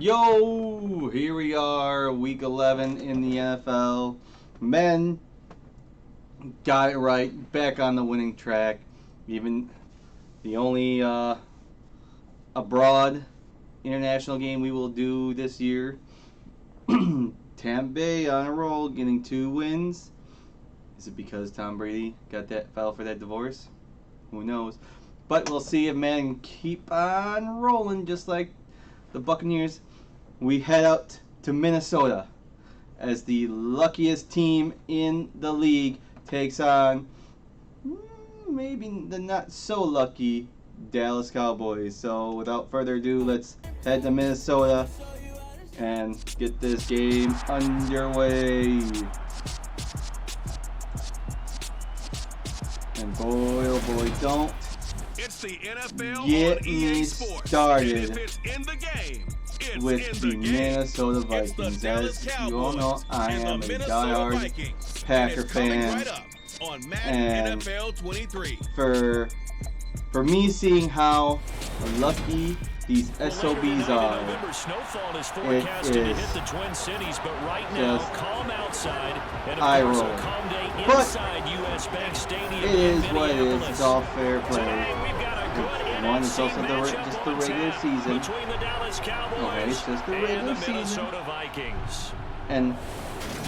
Yo, here we are, week 11 in the NFL. Men got it right, back on the winning track. Even the only abroad international game we will do this year. Tampa Bay on a roll, getting 2 wins. Is it because Tom Brady got that file for that divorce? Who knows? But we'll see if men keep on rolling just like the Buccaneers. We head out to Minnesota as the luckiest team in the league takes on maybe the not so lucky Dallas Cowboys. So without further ado, let's head to Minnesota and get this game underway. And boy, oh boy, don't it's the NFL get on EA me Sports. started If it's in the game, it's with in the game. Vikings. As you all know, I am a diehard Packer fan, Right up on Madden NFL 23. For me, seeing how lucky these SOBs are, snowfall is forecasted to hit the Twin Cities, but right now, calm outside, and eye of course, roll. a calm day But inside US Bank Stadium. it is what it is. It's all fair play. Today, we've got a good One, it's NFC also just the regular season. between the Dallas Cowboys Okay, it's just the regular and the season. Minnesota Vikings. And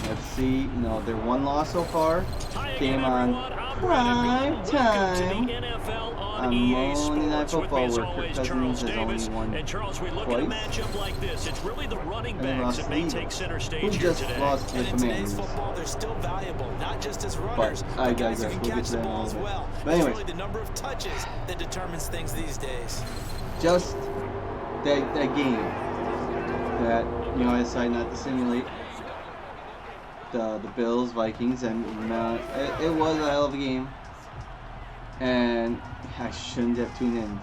let's see, their one loss so far came on prime time on Monday Night Football, where Kirk Cousins has only won and Charles, we look twice. at a matchup like this. It's really the running And then backs lost that may lead. take center Who stage here just today. lost to the And in today's Commanders. football, they're still valuable, not just as But runners, I guys who digress. can We'll get catch to the that in a ball as little bit. well. But It's anyways, really the number of touches that determines things these days. just that game that I decided not to simulate the Bills Vikings, and it was a hell of a game, and I shouldn't have tuned in.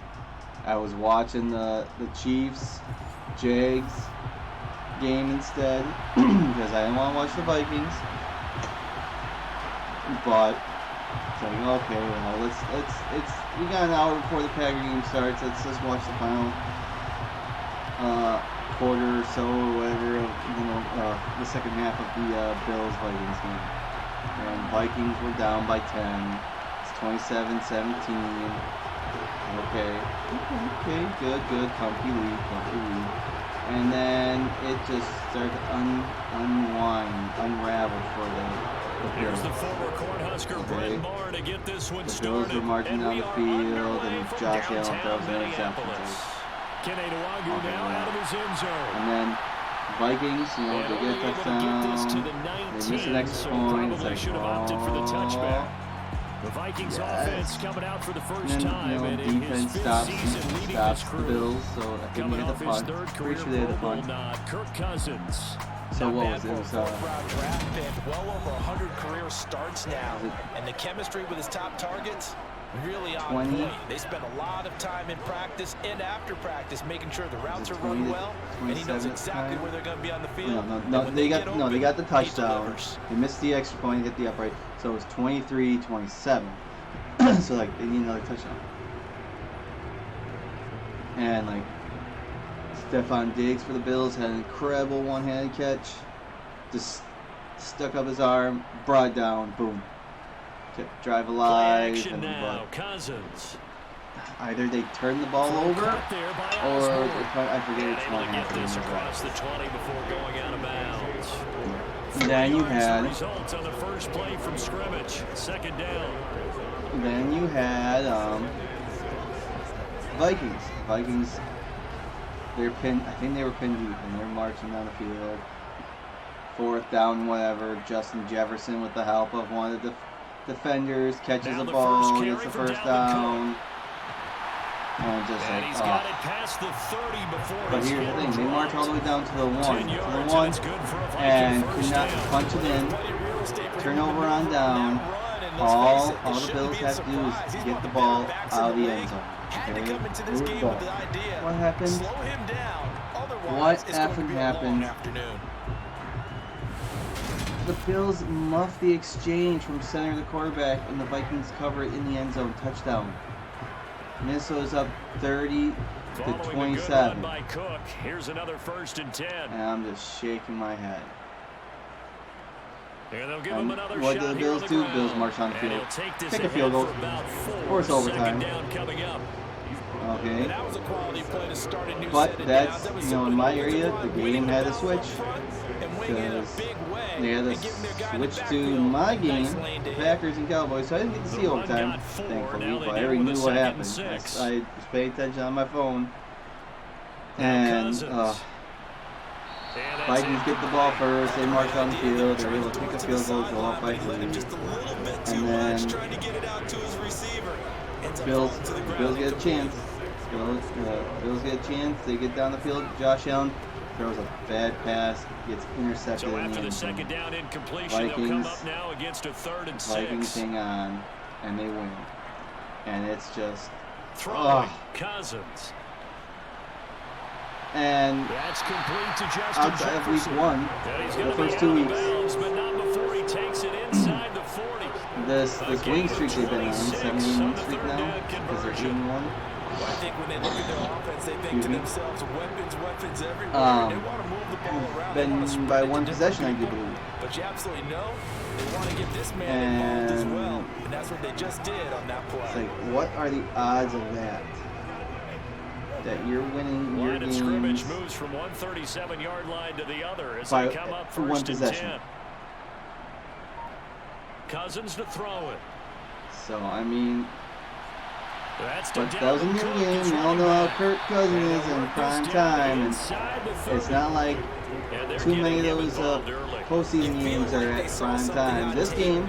I was watching the Chiefs Jags game instead because I didn't want to watch the Vikings. But it's like, okay, well, let's we got an hour before the Packer game starts. Let's just watch the final quarter or so, or whatever, the second half of the Bills Vikings game. And Vikings were down by 10. It's 27-17. Okay, good, comfy lead. And then it just started to unravel for the Here's Bills. the former Cornhusker Brett Maher to get this one The started. Bills were marching down the field, and Josh Allen throws an interception. Kenny Nwagu now out of his end zone. And then Vikings, they get a touchdown. They miss an extra point. It's like, should have opted for the touchback. The Vikings offense coming out for the first time, and in his defense fifth season leading stops this the crew. Bills, so I think Coming they had off the his punt. third career Pretty sure they had the Pro Bowl punt. nod, Kirk Cousins. So what was it? It Not was bad for a fourth-round draft pick. Well over 100 career starts now, and the chemistry with his top targets really on 20? point. They spend a lot of time in practice and after practice making sure the routes are run 20 to well, and he knows 27 exactly time? where they're going to be on the field. No, And when they get got open, they got the he touchdown. delivers. They missed the extra point, hit the upright, so it was 23-27. So they need another touchdown. And Stephon Diggs for the Bills had an incredible one-handed catch. Just stuck up his arm, brought it down, boom. Kept drive Play alive. action And now, Cousins. either they turn the ball over, Caught there by or Osborne. I forget which Able one to get this happened. across the 20 before going out of bounds. Then you had Results on the first play from scrimmage. Second down. Vikings. Vikings, they're pinned. I think they were pinned deep, and they're marching down the field. Fourth down, whatever. Justin Jefferson, with the help of one of the defenders, catches Now the the ball, first gets carry the for first Dalvin down. And just And like, he's got it past the 30 before But he's here's the hit thing, and they march all the way down to the 10 one, yards, and it's good for a Viking and first cannot down. punch it in. Turnover on down. All the Bills have to do is get the ball out of the end zone. Okay? What happened? What happened? The Bills muff the exchange from center to quarterback, and the Vikings cover it in the end zone. Touchdown. Minnesota's up 30 Following a good 27. run by Cook. Here's another 1st and 10. And I'm just shaking my head. And they'll give him another What shot do the here on Bills the do? ground. Bills march on the And field. he'll take this Kick a ahead field goal. for about 4. Force overtime. 2nd down coming up. Okay. That was a quality play to start a new But set of that's, downs. That was you know, in simply my offensive area, line the winning game the had to battle switch. up front and winning in a Because big way they had and giving their guy in the to switch to backfield my a game, nice lane to the hit. Packers and Cowboys, so I didn't get to see The run overtime, got 4. thankfully, Now they but I deal already with knew a what 2nd happened. and 6. I was paying attention on my phone. Now And Cousins. Vikings get the ball first, they march on the field, they're able to kick a field goal, go up by 3. And then Bills get a chance. Bills get a chance, they get down the field, Josh Allen throws a bad pass, gets intercepted. So after in the 2nd down incompletion, they'll come up now against a 3rd and 6. Vikings hang on, and they win. And it's just... Throwing Cousins. And That's complete to Justin outside of week Jefferson. 1, And he's the gonna first be 2 out of weeks, bounds, but not before he takes it inside the 40. this winning streak they've been on, 17 streak now, because they're 8-1. Well, I think when they look at their offense, they think to themselves, weapons everywhere. They want to move the ball around. They want to Been spread by it to 1 different possession, I do people. believe. But you absolutely know they want to get this man involved as well. And that's what they just did on that play. It's like, what are the odds of that? That you're winning your Line of games scrimmage moves from 137-yard line to the other as by, they come up for 1 1st and possession. 10. Cousins to throw it. So, I mean, That's to but that was a Dalvin new Cook. game. He's We all running know how back. Kirk Cousins And is they'll in work prime this down time. And inside the 30. it's not like And they're too many of getting him those involved early. postseason games are at prime time. This game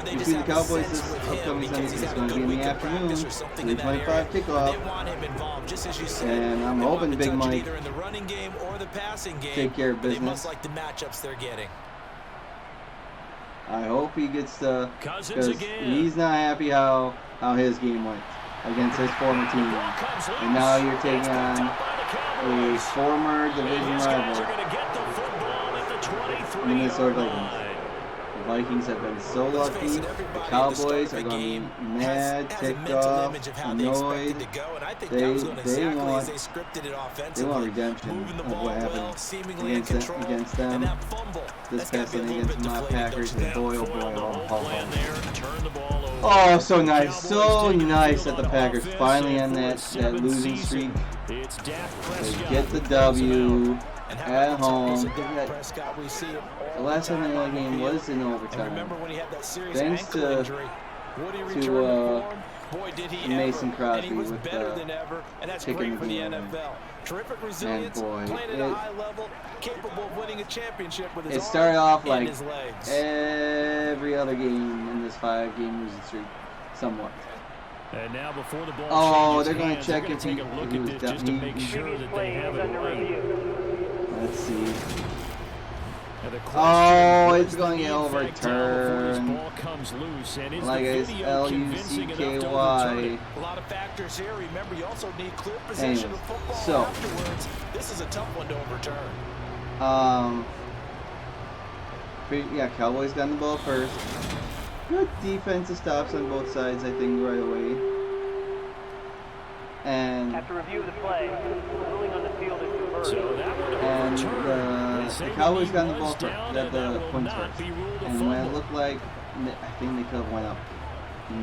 between the Cowboys this upcoming Sunday is going to be in the afternoon, 3:25 kickoff. And I'm hoping Big Mike take care of business. Like the matchups they're getting. I hope he gets the, Cousins because again. he's not happy how his game went against his former team. And now you're taking on a former division rival, Minnesota Vikings. The Vikings have been so lucky. The Cowboys are going to be mad, ticked off, annoyed. They want redemption of what happened against them this past Sunday against my Packers. And boy, oh boy, oh, so nice that the Packers finally end that losing streak. They get the W at home. The last time they won the game was in overtime. Thanks to Mason Crosby with kicking the game away. Terrific And resilience, boy, playing at a high level, capable of winning a championship with his it started off arm like and his legs. every other game in this 5-game losing streak, somewhat. And now before the ball Oh, changes they're going hands, to check they're if gonna he take a look he at was this down. just to make sure that they have it right. Let's see. And the Oh, it's question going to is, get in fact, before this overturned. ball comes loose, and is Like the it's video convincing enough to overturn it? Lucky. A lot of factors here. Remember, you also need clear possession Anyways, of football so afterwards. This is a tough one to overturn. Yeah, Cowboys got the ball first. Good defensive stops on both sides, I think, right away. And After review of the play, ruling on the field is converted. So that would and the Cowboys got the ball first, down, got and that the will points not first. be ruled a And when it fumble. looked like, I think they could have went up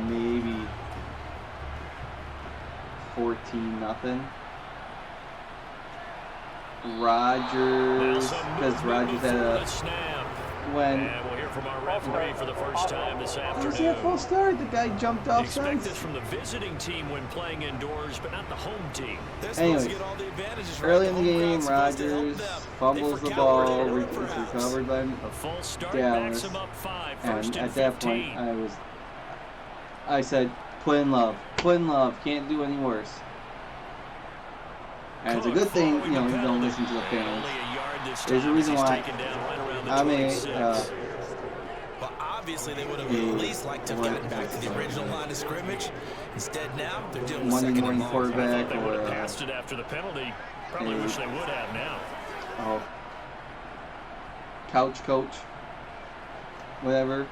maybe 14-0. Rodgers, because Rodgers had a when. And we'll hear from our referee for the first time this afternoon. He had a false start. The guy jumped off Expect sides. this from the visiting team when playing indoors, but not the home team. Anyways, early in the game, Rodgers fumbles the ball, it's recovered by A false start Dallas, backs him up 5, and first at and that 15. point, I said, put in love, can't do any worse. And it's a good thing, you don't listen to the fans. There's a reason why I'm Well, obviously they would have at least liked to have gotten back to the original line of scrimmage. Instead, now they're dealing with Monday second morning and long. quarterback They would or have passed it after the penalty. Probably wish they would have now. Couch coach, whatever.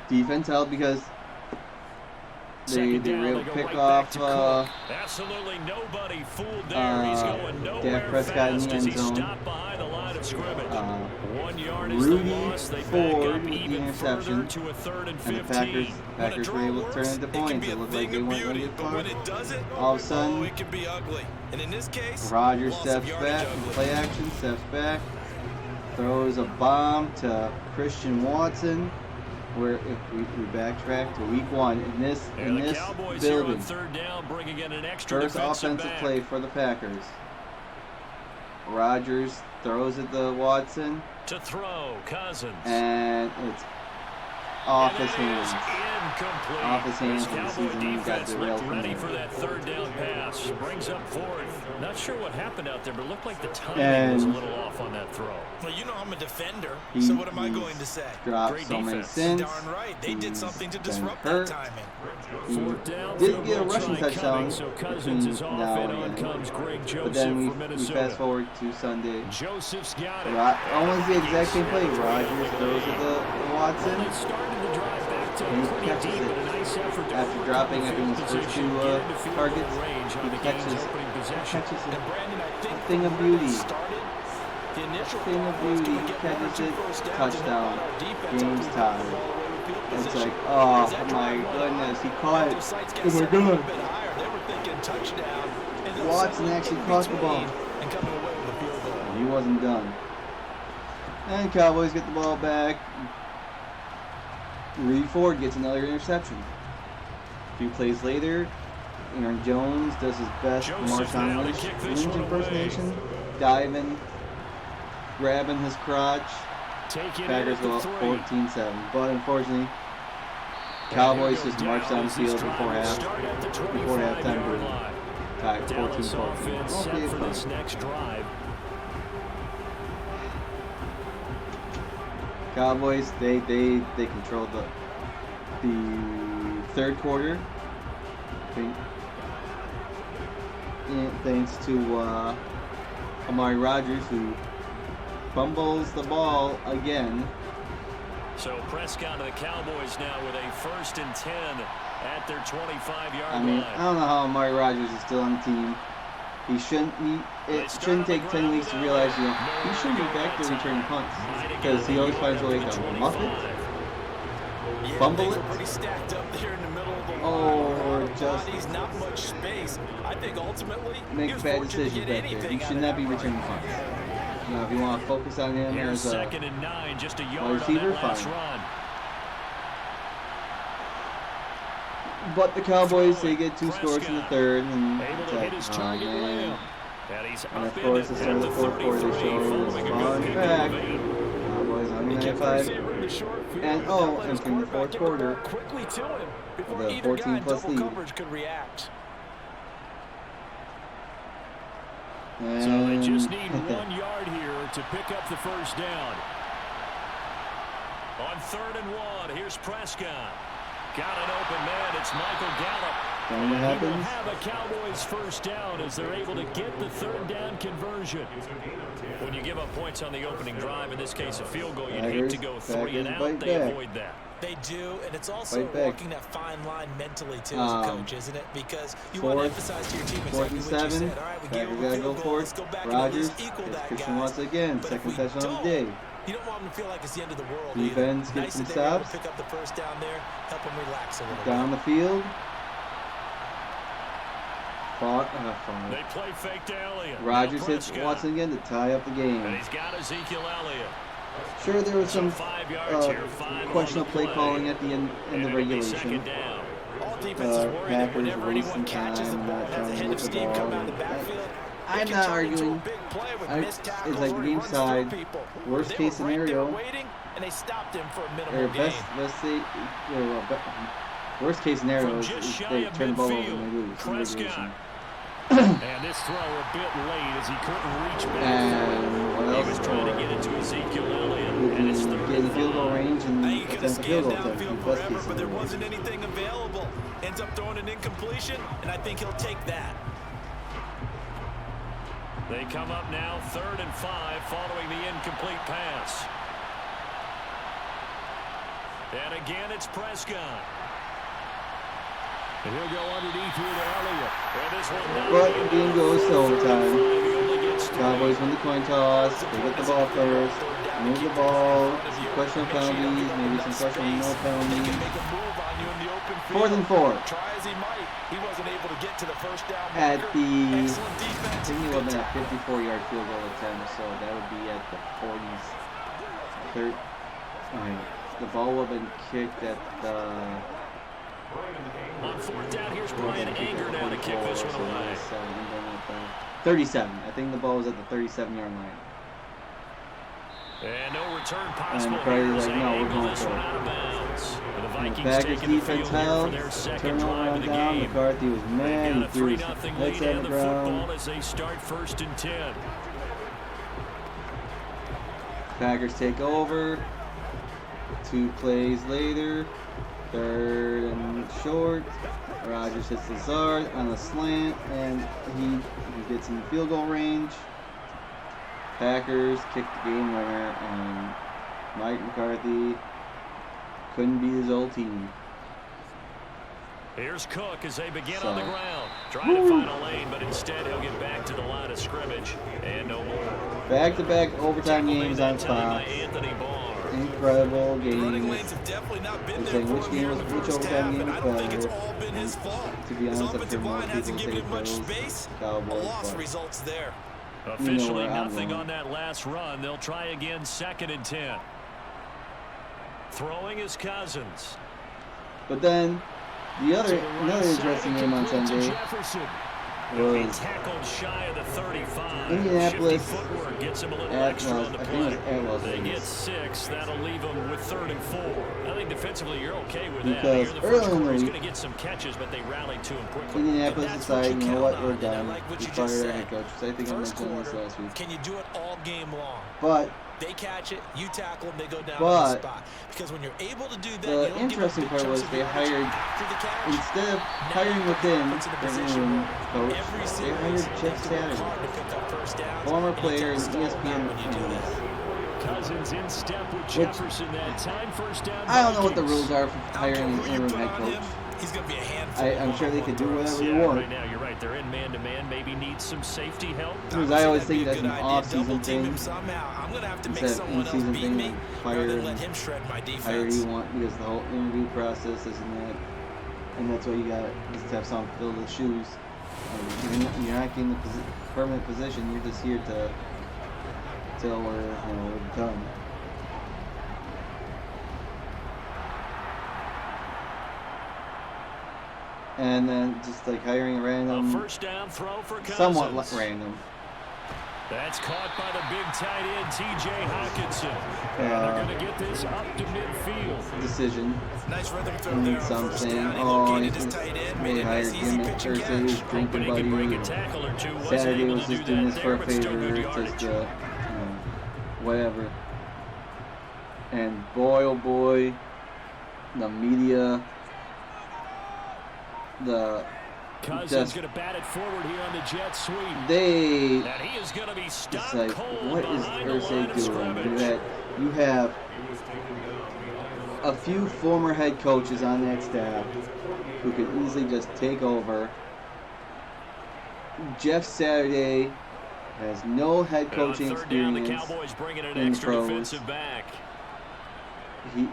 Defense held because They were able to pick off Absolutely nobody fooled there. He's going nowhere Dak Prescott in fast the as end he zone. stopped behind the line of scrimmage. 1 yard is Rudy the loss. They Ford back up with the even interception. further to a 3rd and And the 15. Packers were able to turn into points. It looked like they weren't going to get far. All of a sudden, it can be ugly. And in this case, Rodgers loss of steps yardage back, ugly. play action, steps back, throws a bomb to Christian Watson. Where if we backtrack to week 1 in this Cowboys building, here on 3rd down, bringing in an extra first defensive offensive back. play for the Packers. Rodgers throws it to Watson, To throw, Cousins. and it's off his And it is hands. incomplete. Off his hands, This and the Cowboy season got defense derailed looked from ready there. for that 3rd down pass. Brings up 4th. Not sure what happened out there, but it looked like the timing And was a little off on that throw. Well, you know I'm a defender, He- so what am I he's going to say? Dropped Great so many defense. sins. Darn right. They did He's something to been disrupt that hurt. timing. He 4th down, did field get a goal rushing try touchdown coming, so Cousins is between off, now and and on then. comes Greg But Joseph then for we Minnesota. fast forward to Sunday. Joseph's got it. Almost the exact same play. Rodgers throws it to Watson. They started the drive back to And he pretty catches deep, it. but a nice effort to After dropping, I think, his first two targets, he he catches opening it. possession. And Brandon, I think thing from of where they beauty. started, the initial Thing of thought was, beauty. can we get Catches 1 or 2 it. first downs and Touchdown. help our defense Game's improve tied. overall field It's position? like, oh As that my drive went on, goodness, he caught their it. sights got Oh my set a little god. bit higher. They were thinking touchdown. And then Watson something actually in caught the ball. between and coming away with a field goal. He wasn't done. And Cowboys get the ball back. Rudy Ford gets another interception. A few plays later, Aaron Jones does his best Joseph now Marshawn to kick this Lynch one impersonation, diving, grabbing his crotch. Taking Packers it go at up the 3. 14-7. But unfortunately, Cowboys just marched down the field before halftime to tie it Dallas 14-14. offense Okay, set for fine. this next drive. Cowboys, they controlled the third quarter. Thanks to Amari Rodgers, who fumbles the ball again. So Prescott to the Cowboys now with a 1st and 10 at their 25-yard I mean, line. I don't know how Amari Rodgers is still on the team. It shouldn't take 10 weeks to realize, he shouldn't be back there returning punts, because he always finds a way to muff it, Yeah, fumble things it. were pretty stacked up there in the middle of the line. Or A lot of just bodies, not much space. I think ultimately make he was bad fortunate to decisions get back there. anything He out should of not be that run. returning punts. If you want to focus on him Here's as a 2nd and 9, just a yard receiver, on that last fine. run. But the Cowboys, they get 2 scores in the third, and Able it's to hit like, his oh target man. lamb. And he's And up of in course, it the start of at the fourth quarter, they 33, show his following a fun good kick back. of 8. Cowboys on the He kept the 95. receiver in the short field, And, but oh, that let and his from the quarterback fourth get the ball quarter, quickly to him before the either guy in 14-plus double lead. coverage could react. So they just need And 1 yard here to pick up the 1st down. On 3rd and 1, here's Prescott. Got an open man. It's Michael Gallup. then what He will happens? have a Cowboys 1st down as they're able to get the 3rd down conversion. When you give up points on the opening drive, in this case a field goal, you'd hate to go 3 and Packers out. bite They back. avoid that. They do, and it's also Fight back. walking that fine line mentally, too, as a coach, isn't it? Because you want to Fourth- emphasize to your team 4th exactly and what you 7. said. All right, we Packers gave them a gotta go field goal. for Let's it. go back and Rodgers at least equal gets that, Christian guys. Watson again, But if second we touchdown of don't, the day. you don't want them to feel like it's the end of the world Defense either. gets Nice some that they were able to stops. pick up the 1st down there, help them relax a little Down bit. the field. They play fake to Elliott. Rodgers Now hits Prescott. Watson again to tie up the And game. he's got Ezekiel Elliott. Sure, there was So some 5 yards here, 5 questionable on the play calling at the end And of it'll be regulation. 2nd down. All defenses worry that Packers whenever anyone wasting catches the time, ball, not has a trying to head get of the steam ball. coming out of the backfield. I'm it can not turn into a arguing. big play with missed It's tackles like or he game runs through side. people. Worst They case were right there scenario. waiting, and they stopped him for a Or minimal gain. worst case scenario From is just shy they of turn the ball over midfield, and they lose. in Prescott. regulation. And this throw a bit late as he couldn't reach back. And what He else? was trying to get it to Ezekiel Elliott, and it's 3rd Get in and field goal 5. range and Now you could have attempt a field scanned goal attempt. downfield Best forever, case but there scenario. wasn't anything available. Ends up throwing an incompletion, and I think he'll take that. They come up now 3rd and 5 following the incomplete pass. And again, it's Prescott. And he'll go underneath here to Elliott. And this one not But being game done. goes to overtime. He only gets 3. Cowboys win the coin toss. They get the ball first. Move the ball. Some questionable penalties. Maybe some questionable no penalties. 4th and 4. Try as he might, he wasn't able to get to the first down At marker. the, Excellent I defense. think it would have been a 54-yard field goal attempt, so that would be at the 40s. The ball would have been kicked at the... On 4th down, here's Brian Anger now to kick this one away. 37. I think the ball was at the 37-yard line. And no return possible. And Brady's here as like, they no, we're angle going this for one it. out of bounds. And the Vikings Packers taking the defense field here held. for their second Turnover drive on of the down. game. McCarthy was They've mad. got He a threw his 3-0 heads lead on and the the football ground. as they start 1st and 10. Packers take over. 2 plays later. 3rd and short. Rodgers hits Lazard on a slant, and he gets in field goal range. Packers kick the game winner, and Mike McCarthy couldn't beat his old team. Here's Cook as they begin on the ground. Trying to find a lane, but instead he'll get back to the line of scrimmage. And no more. Back-to-back overtime games on Fox. Anthony Barr. Incredible Running games. lanes have definitely not been It's there like for which him game here was in the which first overtime half, game and I was don't think it's better. all been his fault. To be His honest, I've offensive heard more line hasn't people given say him much Bills, space. A Cowboys, loss but results there. Officially where I'm nothing going. on that last run. They'll try again 2nd and 10. Throwing is Cousins. But then another Right interesting side, game on complete to Sunday Jefferson. He was tackled shy of the 35. Indianapolis Shifty footwork gets him a little at extra Las, on the I think it was play. at Las They get Vegas. 6. That'll leave them with 3rd and 4. I think defensively you're okay with that. Because Here in the early first in the quarter, he's week, going to get some catches, but they rallied to him quickly. Indianapolis And that's what decided, you you know what, count we're on, and I done. like what We you fired just our said. head coach. I think I First mentioned this quarter, last week. can you do it all game long? But They catch it, you tackle them, they go down But on the spot. Because when you're able to do that, the you don't interesting give up big part was chunks of they yardage hired, after the catch. instead of hiring within their own coach, they hired Jeff Saturday, former player and ESPN analyst. Cousins in step with Jefferson that time. 1st down. I don't know what the Vikings. rules are for hiring an interim head coach. He's going to be a handful. I'm sure they could do whatever they Yeah, want. right now you're right. They're in man-to-man. Maybe need some safety help. Because I always think that's an off-season thing I'm going to have to make instead of someone else in-season beat thing, me like rather fire than let and him shred my hire defense. you want, because the whole interview process isn't that, and that's why you got just to have someone fill the shoes. You're not getting the permanent position. You're just here to till we're done. And then just like hiring a A random, 1st down throw for Cousins. somewhat random. That's caught by the big tight end, T.J. Hawkinson. And they're going to get this up to midfield. Decision. Nice rhythm throw And there on some 1st saying, down. He oh, located he's his just tight end, made really a hired nice easy him at pitch and Thursday. He was catch. drinking Hoping he can break buddy. a tackle or two. Wasn't Saturday able was to just do doing that this for there, a but still good favor, yardage. just to, whatever. And boy, oh boy, the media, Cousins going to bat it forward here on the jet sweep. they, And he is going to be it's stopped like, cold what is behind the line Irsay of doing? scrimmage. You have a few former head coaches on that staff who could easily just take over. Jeff Saturday has no head coaching On 3rd down, the experience Cowboys bringing an in the extra pros. defensive back.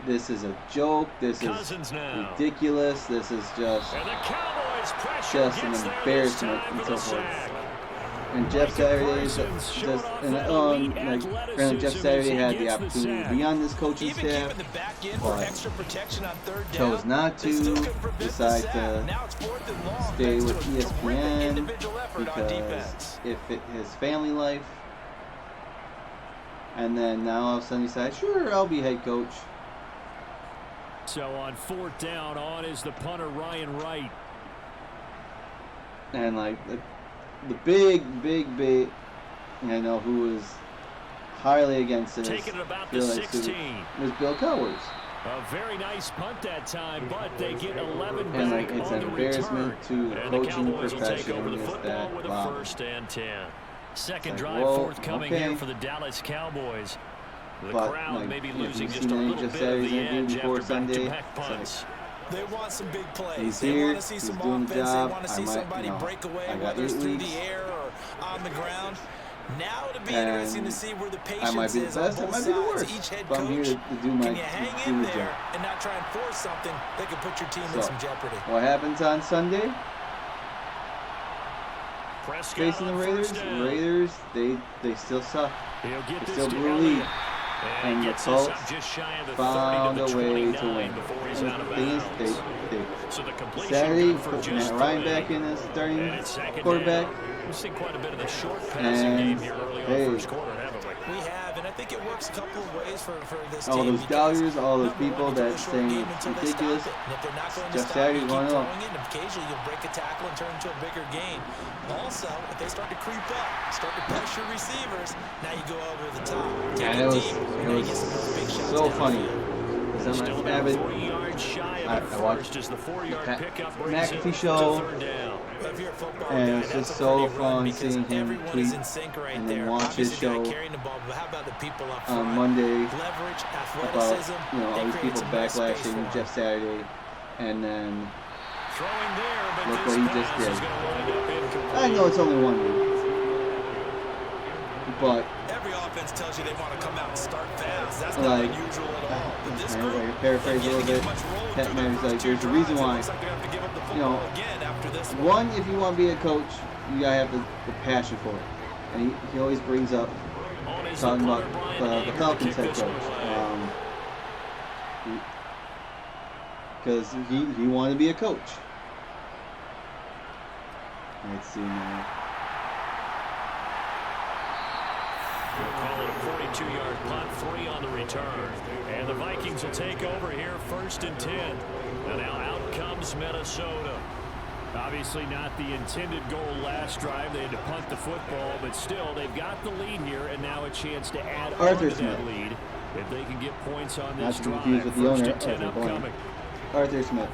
This is a joke. This Cousins is now. ridiculous. This is just And the Cowboys pressure just an gets there this embarrassment time and for so the forth. sack. And Jeff Saturday is Parsons showed just off and that elite granted, Jeff athleticism Saturday as he had the gets the opportunity to sack. be on this coaching Even staff, keeping the back end for but extra protection on 3rd down. chose not they still to couldn't prevent the decide sack. to Now it's 4th and long, stay thanks with to a terrific ESPN individual effort on because defense. it fit his family life. And then now all of a sudden he decides, sure, I'll be head coach. So on 4th down, on is the punter Ryan Wright. And like the big, I know who was highly against this. Taking it about the Bill X, 16. was Bill Cowers. A very nice punt that time, but they get 11 And back like it's on an the embarrassment return. to the And coaching the Cowboys will take profession over the is football that with a wow. 1st and 10. Second Like, drive, whoa, forthcoming okay. here for the Dallas Cowboys. The But, crowd like, maybe if losing you've just a seen any little Jeff bit of Saturday's the interview edge before after Sunday, back-to-back it's like, punts. They want some big plays. He's they here. want to see He's some doing offense. the job. They want to see somebody break away, whether it's through the air or on the ground. Now it'll be interesting to see where the patience is on both sides. Each head coach, can you hang in there and not try and force something that could put your team in some jeopardy? What happens on Sunday? Facing the Raiders. Raiders, they still suck. They still blew a lead. And the Colts found a way to win. And the thing is, Saturday put Matt Ryan back in as starting quarterback. We've seen quite a bit of the short passing game here early on first quarter, haven't we? We have, and I think it works a couple of ways for this all team. Those doubters, all those people that saying it's ridiculous. And if they're not going to Jeff stop, Saturday's you keep going throwing up. it, and occasionally you'll break a tackle and turn into a bigger gain. Also, if they start to creep up, start to pressure receivers, now you go over the top. And it was so funny. Because I'm an avid, I watched the McAfee show, and it's just so fun seeing him tweet and then watch his show on Monday about, all these people backlashing Jeff Saturday, and then look what he just did. I know it's only 1 week, but every offense tells you they want to come out and start fast. That's not unusual at all. But this group, I paraphrase a little bit. Pat Mary's like, there's a reason why. One, if you want to be a coach, you gotta have the passion for it. And he always brings up talking about the Falcons head coach, because he wanted to be a coach. Let's see now. We'll call it a 42-yard punt, 3 on the return. And the Vikings will take over here, 1st and 10. And now out comes Minnesota. Obviously not the intended goal last drive. They had to punt the football, but still, they've got the lead here, and now a chance to add on to that lead. If they can get points on this drive, 1st and 10 upcoming. Arthur Smith.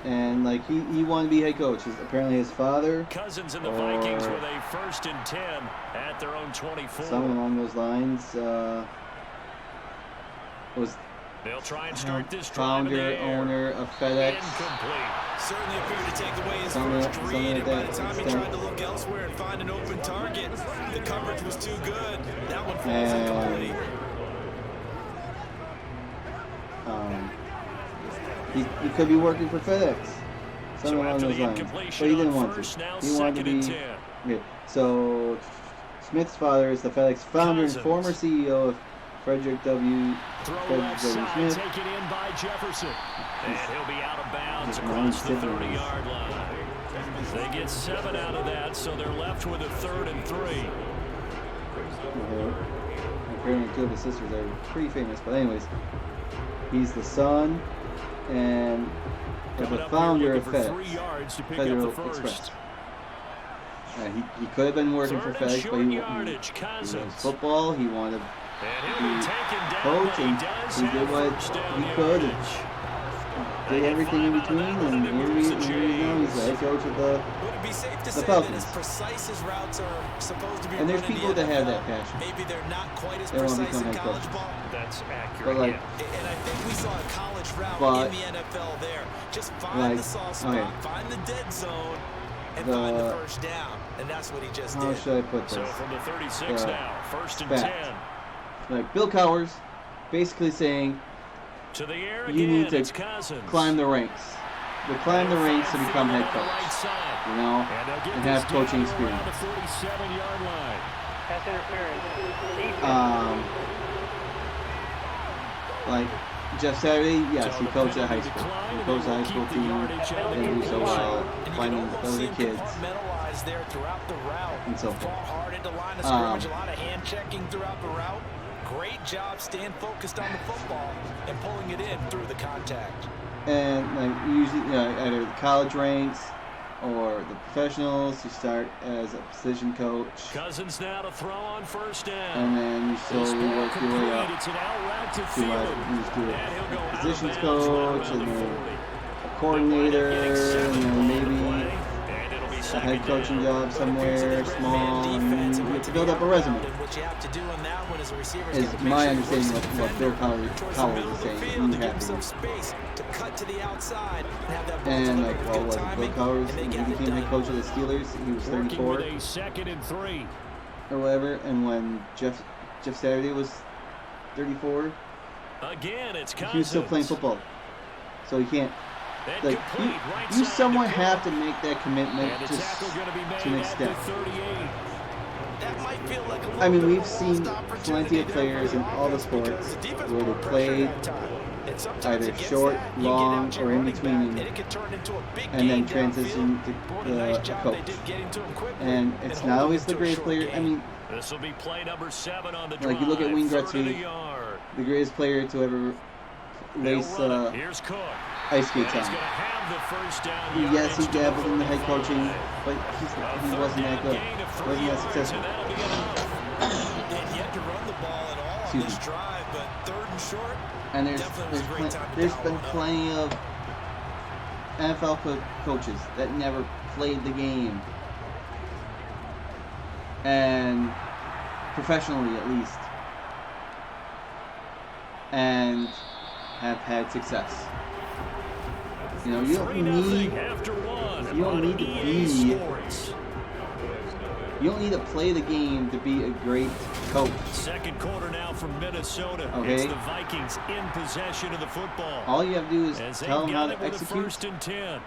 And like he wanted to be head coach. Apparently his father, Cousins and the Vikings with a 1st and 10 at their own 24. Something along those lines was they'll try and start this founder, owner of FedEx. Incomplete. Certainly appeared to take away his first read, and by the time he tried to look elsewhere and find an open target, the coverage was too good. That one falls incomplete. He could be working for FedEx. Something along those lines. But he didn't want to. He wanted to be. Okay. So Smith's father is the FedEx founder and former CEO of Frederick W. Smith. Taken in by Jefferson. And he'll be out of bounds across the 30-yard line. They get 7 out of that, so they're left with a 3rd and 3. Apparently two of his sisters are pretty famous, but anyways, he's the son and the founder of FedEx, Federal Express. He could have been working for FedEx, but he loves football. He wanted to be coach, and he did what he could, and did everything in between, and here he is now. He's the head coach of the Falcons. And there's people that have that passion. Maybe they're not quite as they want to precise become in head college coaches. ball. That's accurate. But like, and I think we saw a college route in the NFL there. Just find the soft spot, find the dead zone, and find the first down. And that's what he just did. How should I put this? So from the 36 now, 1st and 10. Like Bill Cowers basically saying, to the air you again, need to climb the ranks. To climb the ranks to become head coach, and have coaching experience. Pass interference. Like Jeff Saturday, yes, he coached at high school. He coached a high school team, and do so well, finding other kids, and so forth. A lot of hand checking throughout the route. Great job staying focused on the football and pulling it in through the contact. And like usually, either the college ranks or the professionals, you start as a position coach. Cousins now to throw on 1st down. And then you slowly work your way up to a positions coach, and then a coordinator, and then maybe a head coaching job somewhere small, and you have to build up a resume. Is my understanding of what Bill Cowher is saying. You have to. And like, well, what Bill Cowher, when he became head coach of the Steelers, he was 34 or whatever, and when Jeff Saturday was 34, he was still playing football. So you can't. Like, you somewhat have to make that commitment to an extent. I mean, we've seen plenty of players in all the sports where they played either short, long, or in between, and then transition to the coach. And it's not always the greatest player. I mean, like, you look at Wayne Gretzky, the greatest player to ever race ice skates on. Yes, he dabbled in the head coaching, but he wasn't that good. Wasn't that successful. Excuse me. And there's been plenty of NFL coaches that never played the game, and professionally at least, and have had success. You know, you don't need to play the game to be a great coach. Second quarter now from Minnesota. Okay. It's the Vikings in possession of the football. All you have to do is tell them how to execute. Get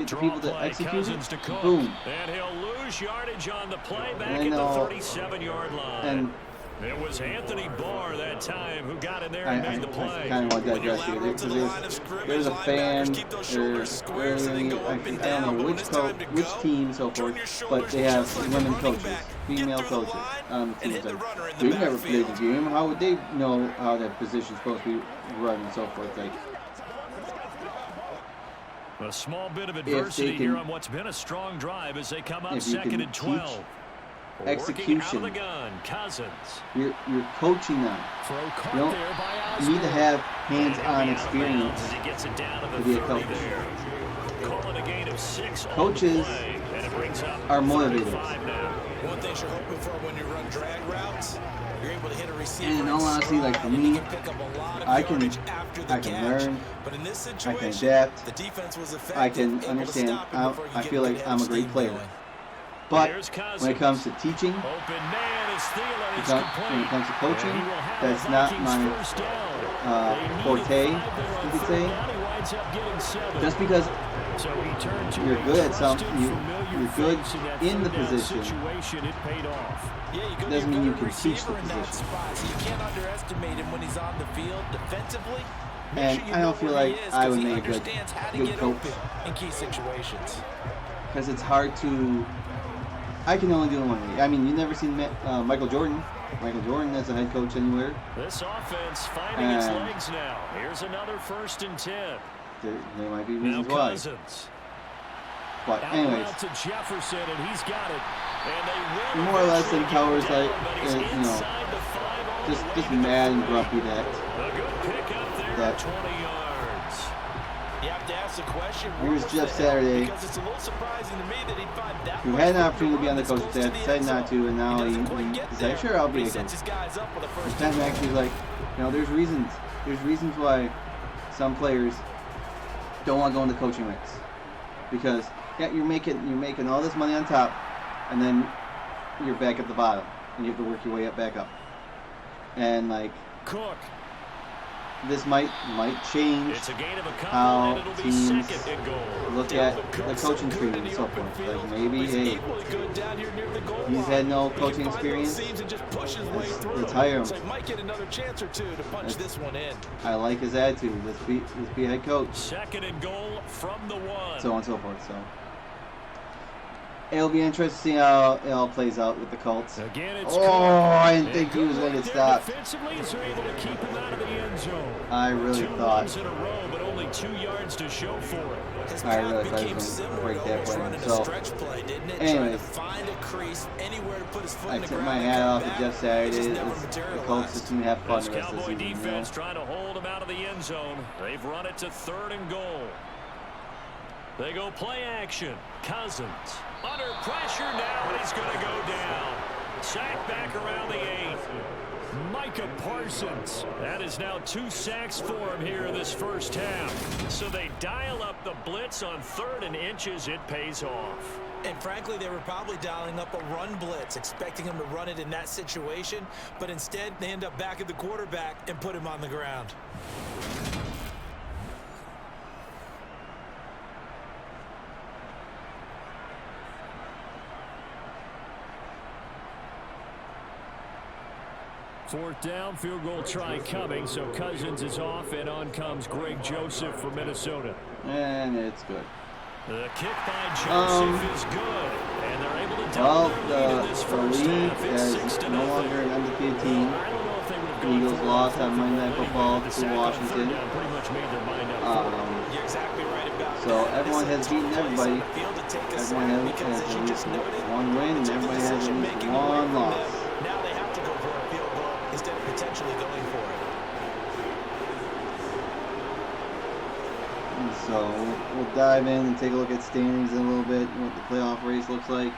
the people to execute it. Boom. And he'll lose yardage on the play back at the 37-yard line. And it was Anthony Barr that time who got in there and made the play. I kind of want to digress here. There's a fan, I don't know which team, so forth, but they have women coaches, female coaches. They've never played the game. How would they know how that position's supposed to be run and so forth? Like, a small bit of adversity here on what's been a strong drive as they come up second and 12. Execution. The gun, Cousins. You're coaching them. You don't need to have hands-on experience to be a coach. Coaches are motivators. One thing you're hoping for when you run drag routes, you're able to hit a receiver. And in all honesty, like for me, I can learn, I can adapt, I can understand. I feel like I'm a great player. But when it comes to teaching, when it comes to coaching, that's not my forte, you could say. Just because you're good at something, you're good in the position, doesn't mean you can teach the position. You can't underestimate him when he's on the field defensively. And I don't feel like I would make a good coach in key situations. Because it's hard to. I can only do it one way. I mean, you've never seen Michael Jordan. Michael Jordan as a head coach anywhere. This offense finding its legs now. Here's another 1st and 10. There might be reasons why. But anyways, to Jefferson, and he's got it. And they more or less, in Cowher's like, just mad and grumpy that. You have to ask the question. Here's Jeff Saturday, who had an opportunity to be on the coaching staff, decided not to, and now he's like, sure, I'll be a coach. This time actually, like, there's reasons. There's reasons why some players don't want to go into coaching ranks, because you're making all this money on top, and then you're back at the bottom, and you have to work your way back up. And like, Cook. This might change how teams look at the coaching tree and so forth. Like maybe, hey, he's had no coaching experience. Let's hire him. I like his attitude. Let's be a head coach. Second and goal from the 1. So on and so forth. So it'll be interesting to see how it all plays out with the Colts. I didn't think he was going to get stopped. I really thought. I really thought he was going to break that play. So, anyways, I took my hat off to Jeff Saturday. The Colts just need to have fun the rest of the season. Defense trying to hold him out of the end zone. They've run it to 3rd and goal. They go play action. Cousins. Under pressure now, and he's going to go down. Sacked back around the 8. Micah Parsons. That is now 2 sacks for him here in this first half. So they dial up the blitz on 3rd and inches. It pays off. And frankly, they were probably dialing up a run blitz, expecting him to run it in that situation. But instead, they end up back at the quarterback and put him on the ground. Fourth down, field goal try coming. So Cousins is off, and on comes Greg Joseph for Minnesota. And it's good. The kick by Joseph is good, and they're able to double their lead in this first half. It's 6-0. No longer an undefeated team. I don't know if they would have gone Eagles lost on Monday Night Football to Washington. Pretty much made their mind up. You're exactly right about so everyone has beaten everybody. Everyone has at least one win, and everybody has at least one loss. Now they have to go for a field goal instead of potentially going for it. So we'll dive in and take a look at standings in a little bit, what the playoff race looks like.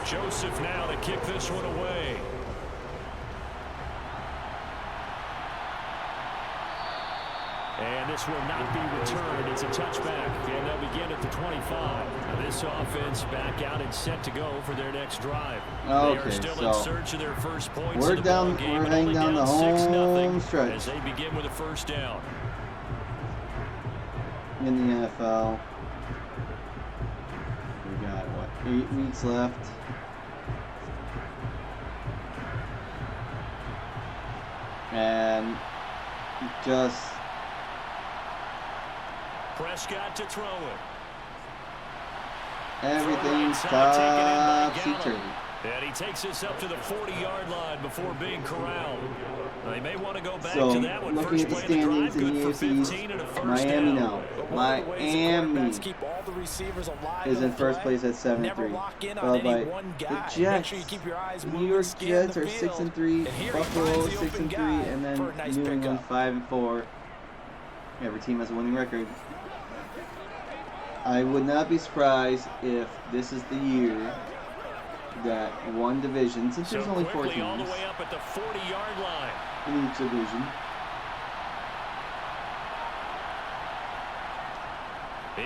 Joseph now to kick this one away. And this will not be returned. It's a touchback, and they'll begin at the 25. Now this offense back out and set to go for their next drive. Okay, they are still so in search of their first points we're in the ball game. We're heading down the home stretch as they begin with a first down. in the NFL. We got, what, 8 weeks left. And just Prescott to throw it. everything's topsy-turvy. And he takes us up to the 40-yard line before being corralled. They may want to go back So, to that one. looking First at the play of the drive, standings in good the for AFC 15 and a first Miami down. now. Miami is in first place at 7-3, followed by the Jets. New York Jets are 6-3, Buffalo 6-3, and then New England 5-4. Every team has a winning record. I would not be surprised if this is the year that one division, since there's only 4 teams all the way up at the 40-yard line. in each division,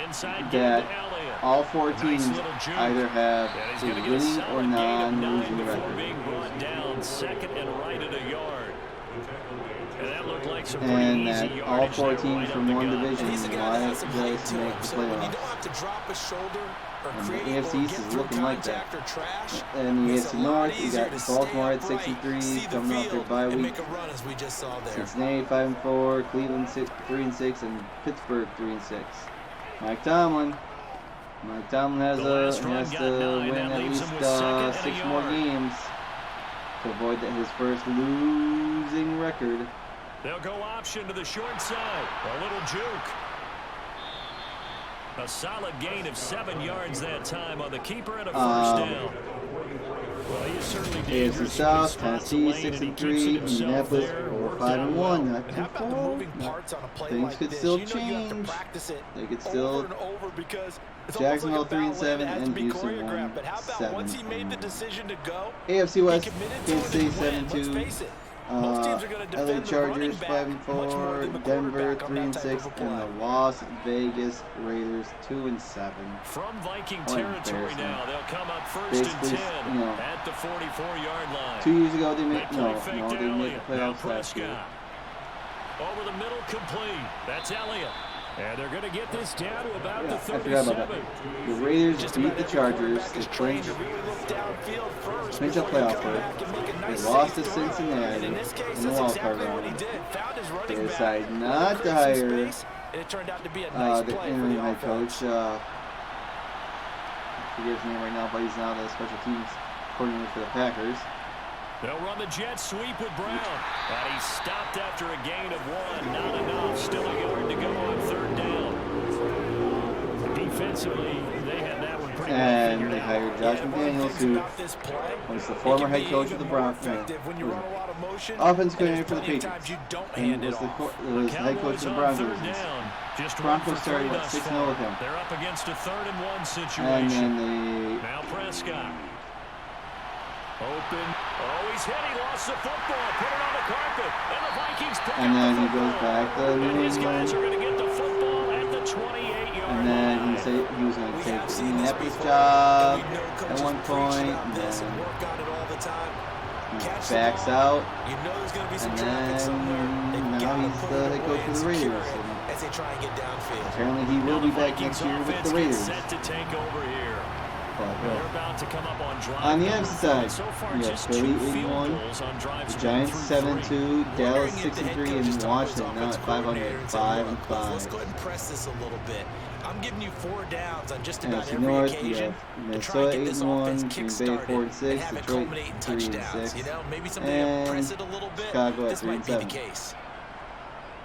Inside that Elliott. all 4 teams either have And he's a going to get a winning or solid gain of 9 non-losing before record. being brought down second and right at a yard. And that looked like some pretty And easy that all yardage 4 there, teams right from up one the gut. division He's a guy that might has some height just to make him, the so when you don't playoffs. have to drop a shoulder or And the create AFC or East get is through looking like that. contact or trash, And the it's AFC a lot North, you easier got to stay Baltimore at upright, 6-3, see the coming off their field, bye and week. make a run as we just saw there. Cincinnati 5-4, Cleveland 3-6, and Pittsburgh 3-6. Mike Tomlin has to win at least 6 more games to avoid his first losing record. They'll go option to the short side. A little juke. A solid gain of 7 yards that time on the keeper and a first down. Well, he is certainly dangerous. AFC South, Tennessee 6-3, Indianapolis 5-1. Not too far. Things could still change. They could still. Jacksonville 3-7 and Houston 1-7. AFC West, Kansas City 7-2. LA Chargers 5-4, Denver 3-6, and the Las Vegas Raiders 2-7. From Viking What territory embarrassing. now, they'll come up first Basically, and 10 you know, at the 44-yard line. 2 years ago they They made play fake no, to they made Elliott. the Now playoffs last year. Prescott. Over the middle, complete. That's Elliott. And they're going to get this down to about Yeah, the I forgot 37. about that. The Raiders beat the Chargers to clinch a playoff berth. They lost to Cincinnati in the wild card round. They decided not to hire the interim head coach. I forget his name right now, but he's now the special teams coordinator for the Packers. They'll run the jet sweep with Brown. And he stopped after a gain of 1. Not enough. Still a yard to go on third down. Defensively, they had that one And they hired Josh McDaniels, who was the former head coach of the Broncos. Offense coordinator for the Patriots. And was the head coach of the Broncos. Broncos started at 6-0 with him. They're up against a 3rd and 1 situation. And then now Prescott. Open. Oh, he's hit. He lost the football. Put it on the carpet. And the Vikings pick and up then the he goes back to New His guys are England. going to get the football at the 28-yard And then he said he was going to take Neppi's job at one point. And then he backs out. And then now he's the head coach of the Raiders. And apparently he will be back next year with the Raiders. Set to take over here. They're about to come up on drive. On the NFC side, so far, we have just Philly 2 field 81, goals on drives the Giants 7-2, Dallas 6-3, and Washington now at 500, 5-5. Let's go ahead and press this a little bit. I'm giving you 4 downs on just about NFC every North, we occasion have to try and Minnesota get this 8-1, offense Green Bay kick-started 4-6, and have it Detroit culminate in touchdowns. 3-6, You know, maybe someday you press it a little bit. Chicago at This might be the 3-7. case.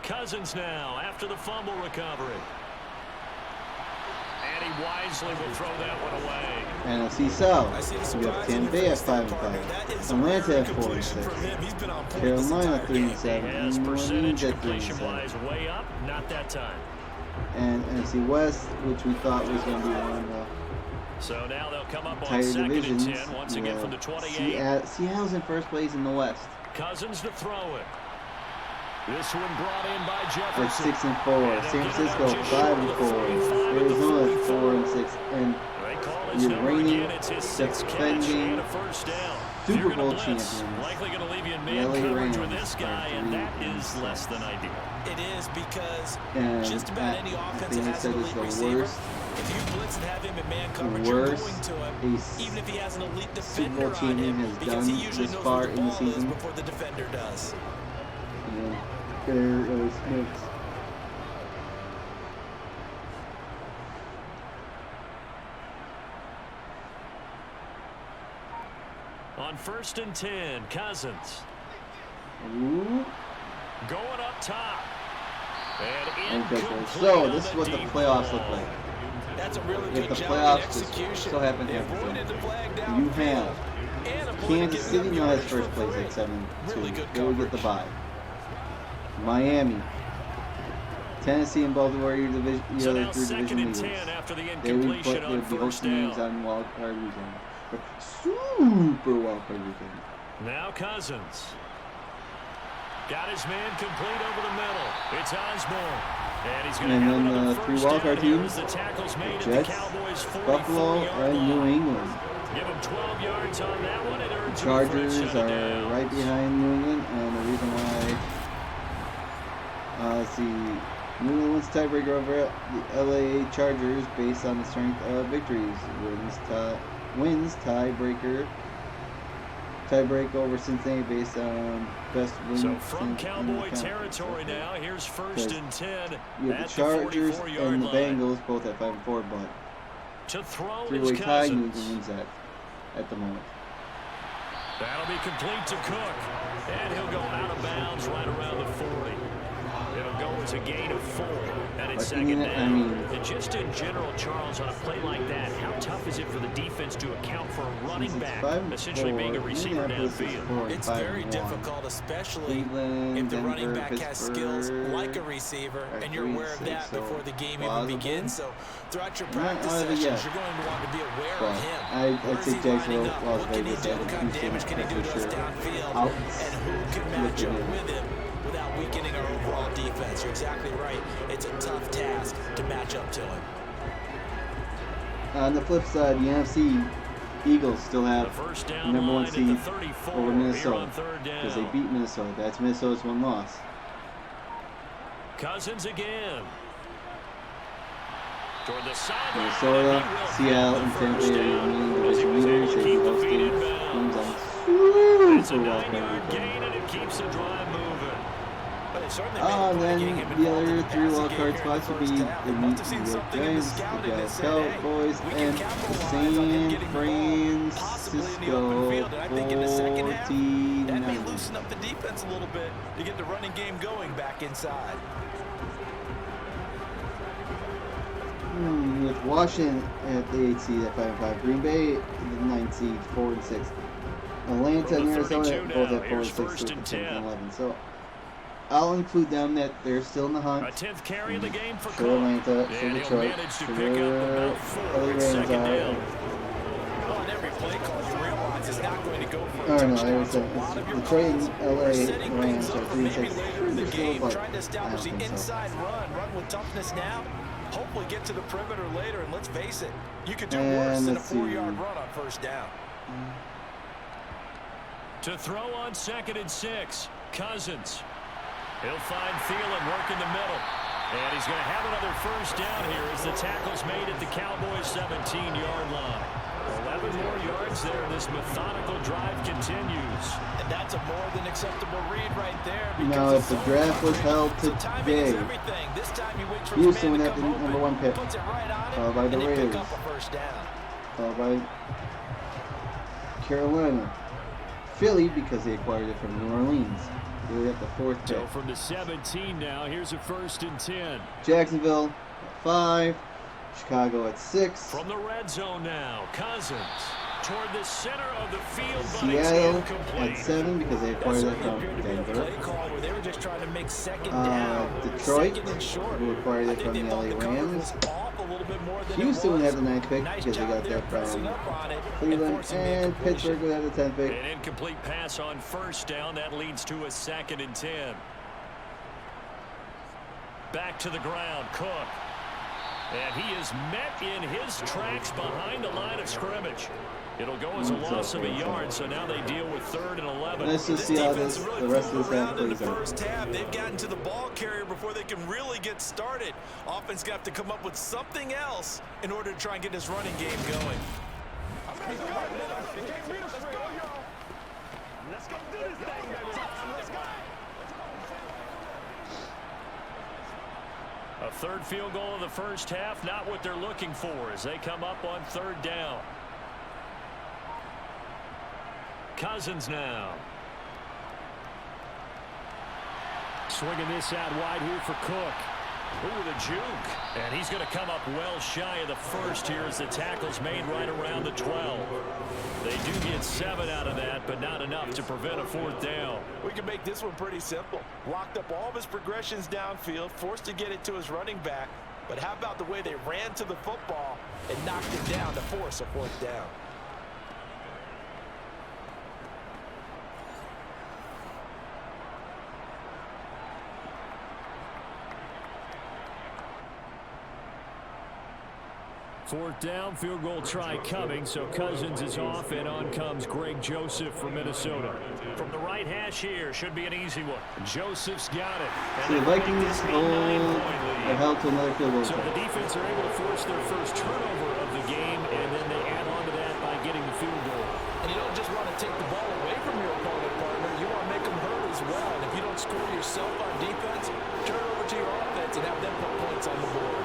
Cousins now after the fumble recovery. And he wisely will throw that one away. NFC South, we have Tampa Bay at 5-5, Atlanta at 4-6, Carolina 3-7, As and New percentage Orleans at completion 3-7. wise way up, not that time. And NFC West, which we thought was going to be one of the So now they'll come up on tighter 2nd divisions. and 10 once again from the 28. Seattle's in first place in the West. Cousins to throw it. This one brought in by At Jefferson. 6-4, San Francisco 5-4, Arizona 4-6, and They call his the number reigning again. It's his 6th catch defending and a first down. Super You're gonna Bowl blitz. champions, Likely going to leave you in the man LA coverage with Rams this guy, and that is 3-6. less than ideal. It is because And just about any I offense think that they has said an it's elite the receiver, worst, if you blitz and have him in man coverage, you're worst going to him, a even if he has an elite Super defender Bowl on champion him, has because he done usually this knows far where the in the ball is season. before the defender does. And there is Smith. On 1st and 10, Cousins. Ooh. Going up top. And Okay, incomplete so on this is what the deep playoffs ball. look like. That's a really If good the job playoffs in just execution. still happen They to avoided the flag you downfield have and avoided Kansas giving City up now has yardage for first place free. at 7-2. Really good They will get the coverage. bye. Miami, Tennessee, and Baltimore are your division, the So other now 3 2nd division and leaders. 10 after the They would incompletion on be first hosting games down. on wild card weekend. Super wild card weekend. Now Cousins. Got his man complete over the middle. It's Osborne. And he's going to And have then another the 3 first wild card down here teams, as the tackle's made at Jets, the Cowboys' Buffalo, 44-yard and New line. England. Give him 12 yards on that one. It earns Chargers him a first shut are it down. right behind New England, and the reason why, let's see, New England wins tiebreaker over the LA Chargers based on the strength of victories. Wins tiebreak over Cincinnati based on best wins. So from in the Cowboy conference. territory now, here's 1st and 10 You have at the Chargers the 44-yard and the line. Bengals both at 5-4, but To throw is three-way tie, New England Cousins. wins that at the moment. That'll be complete to Cook. And he'll go out of bounds right around the 40. It'll go as a gain of 4. And it's But 2nd down. I And just in general, Charles, on a play like that, how tough is it for the defense to account for a running back essentially being a receiver downfield? It's very difficult, especially if the running back has skills like a receiver, and you're aware of that before the game even begins. So throughout your practice sessions, you're going to want to be aware of him. I'd say Jacksonville, Las What can he Vegas, do? What kind of damage can he do to us downfield? And who can match up with him without weakening our overall defense? You're exactly right. It's a tough task to match up to him. On the flip side, the NFC Eagles still have The first the down number 1 line at the seed 34 over here Minnesota on 3rd because they down. beat Minnesota. That's Minnesota's 1 loss. Cousins again. Toward the sideline. Minnesota, Seattle, and Tampa Bay are your remaining division leaders. They will host games on It's a Super Wild 9-yard Card gain, weekend. and it keeps the drive moving. But it certainly made And the then game the involved in other 3 passing wild game card here in spots the would be first the half. New They must have York seen something in the Giants, the scouting that Dallas said, hey, Cowboys, we can and the capitalize on him getting the ball possibly in the open San field. And I think in the second half, that may 49ers. loosen up the defense a little bit to get the running game going back inside. with Washington at the 8th seed at 5-5. Green Bay at the 9th seed, 4-6. Atlanta and Arizona both at 4-6 and 11. So I'll include them that they're still in the hunt. A 10th carry of the game for sure Atlanta, sure Detroit, sure LA Rams are. On every play call, you realize it's not going to go for Oh no, I always said Detroit and LA Rams are 3-6. the game, trying to establish the inside run with toughness now. Hopefully get to the perimeter later, and let's face it, you could do worse than a 4-yard run on first down. To throw on 2nd and 6, Cousins. He'll find Thielen working the middle. And he's going to have another first down here as the tackle's made at the Cowboys' 17-yard line. 11 more yards there. This methodical drive continues. And that's a more than acceptable read right there. Now, if the draft was held today, Houston would have the #1 pick, followed by the Raiders, followed by Carolina, Philly, because they acquired it from New Orleans. They would have the 4th pick. So from the 17 now, here's a 1st and 10. Jacksonville at 5. Chicago at 6. From the red zone now, Cousins toward the center of the field. Seattle at 7 because they acquired it from Denver. Detroit, who acquired it from the LA Rams. Houston would have the 9th pick because they got that from Cleveland. And Pittsburgh would have the 10th pick. An incomplete pass on first down. That leads to a 2nd and 10. Back to the ground, Cook. And he is met in his tracks behind the line of scrimmage. It'll go as a loss of a yard, so now they deal with 3rd and 11. Let's just see how the rest of this half plays out. First half, they've gotten to the ball carrier before they can really get started. Offense got to come up with something else in order to try and get this running game going. Let's go do this thing, baby. Let's go. A 3rd field goal of the first half, not what they're looking for as they come up on 3rd down. Cousins now. Swinging this out wide here for Cook. Ooh, the juke. And he's going to come up well shy of the 1st here as the tackle's made right around the 12. They do get 7 out of that, but not enough to prevent a 4th down. We can make this one pretty simple. Locked up all of his progressions downfield, forced to get it to his running back. But how about the way they ran to the football and knocked it down to force a 4th down? Fourth down, field goal try coming, so Cousins is off, and on comes Greg Joseph from Minnesota. From the right hash here, should be an easy one. Joseph's got it. So the Vikings are held to another field goal. So the defense are able to force their first turnover of the game, and then they add on to that by getting the field goal. And you don't just want to take the ball away from your opponent, partner. You want to make them hurt as well. And if you don't score yourself on defense, turn it over to your offense and have them put points on the board.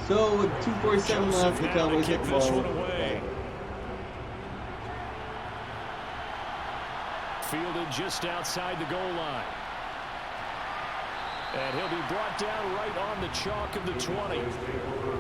So with 2:47 left, the Cowboys hit the ball. Fielded just outside the goal line. And he'll be brought down right on the chalk of the 20.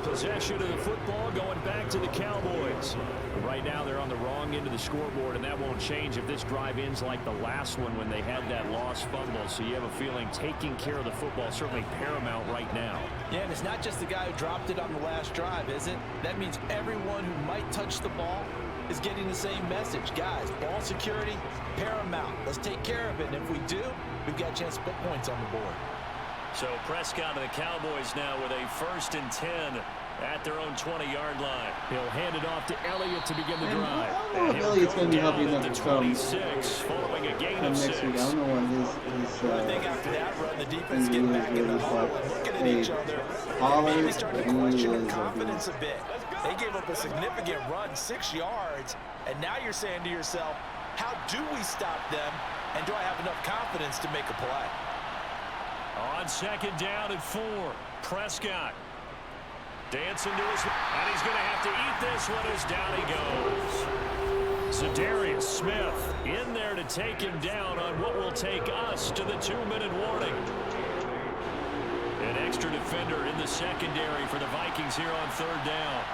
Possession of the football going back to the Cowboys. Right now they're on the wrong end of the scoreboard, and that won't change if this drive ends like the last one when they had that lost fumble. So you have a feeling taking care of the football is certainly paramount right now. Yeah, and it's not just the guy who dropped it on the last drive, is it? That means everyone who might touch the ball is getting the same message. Guys, ball security, paramount. Let's take care of it, and if we do, we've got a chance to put points on the board. So Prescott and the Cowboys now with a 1st and 10 at their own 20-yard line. He'll hand it off to Elliott to begin the drive. I don't know if Elliott's going to be healthy enough to come following a gain of next 6. week. I don't know what I think after that run, the defense get back in the huddle and looking at each other. Pollard, Maybe starting to question confidence a bit. They gave up a significant run, 6 yards, and now you're saying to yourself, how do we stop them, and do I have enough confidence to make a play? On 2nd down and 4, Prescott. Dancing to his, and he's going to have to eat this one as down he goes. Zadarius Smith in there to take him down on what will take us to the 2-minute warning. An extra defender in the secondary for the Vikings here on 3rd down.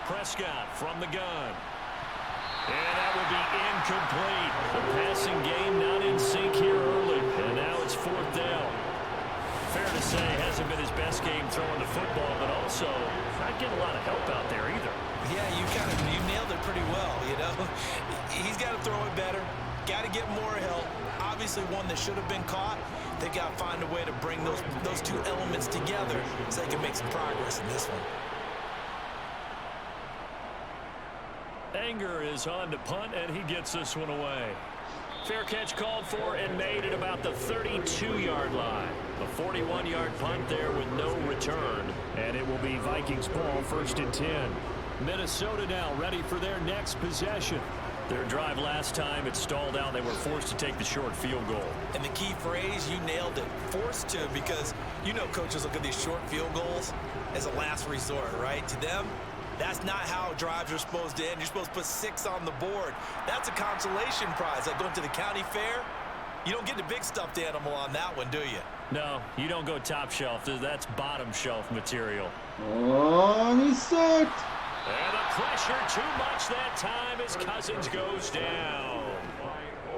Prescott from the gun. And that will be incomplete. The passing game not in sync here early. And now it's 4th down. Fair to say, hasn't been his best game throwing the football, but also not getting a lot of help out there either. Yeah, you nailed it pretty well, you know. He's got to throw it better. Got to get more help. Obviously one that should have been caught. They got to find a way to bring those two elements together so they can make some progress in this one. Anger is on to punt, and he gets this one away. Fair catch called for and made at about the 32-yard line. A 41-yard punt there with no return. And it will be Vikings ball, 1st and 10. Minnesota now ready for their next possession. Their drive last time, it stalled out. They were forced to take the short field goal. And the key phrase, you nailed it. Forced to, because you know coaches look at these short field goals as a last resort, right? To them, that's not how drives are supposed to end. You're supposed to put 6 on the board. That's a consolation prize. Like going to the county fair, you don't get the big stuffed animal on that one, do you? No, you don't go top shelf. That's bottom shelf material. Oh, he's sacked. And the pressure too much that time as Cousins goes down.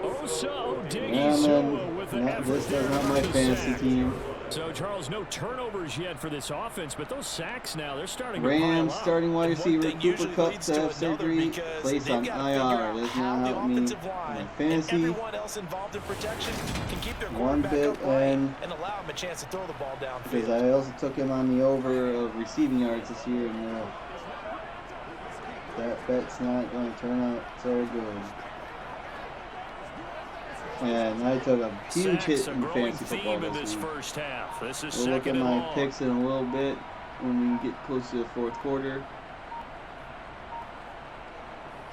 Osa Odighizuwa with an effort. This is not my fantasy team. So, Charles, no turnovers yet for this offense, but those sacks now, they're starting to pile Rams up. starting wide receiver Cooper Kupp to have surgery, placed on IR. Does not help me in my fantasy. Everyone else involved in protection can keep their One bit up and allow him a chance to throw the ball downfield. Because I also took him on the over of receiving yards this year, and that bet's not going to turn out so good. And I took a huge hit in fantasy football this week. First half. This is we'll look at my picks in a little bit when we get close to the 4th quarter.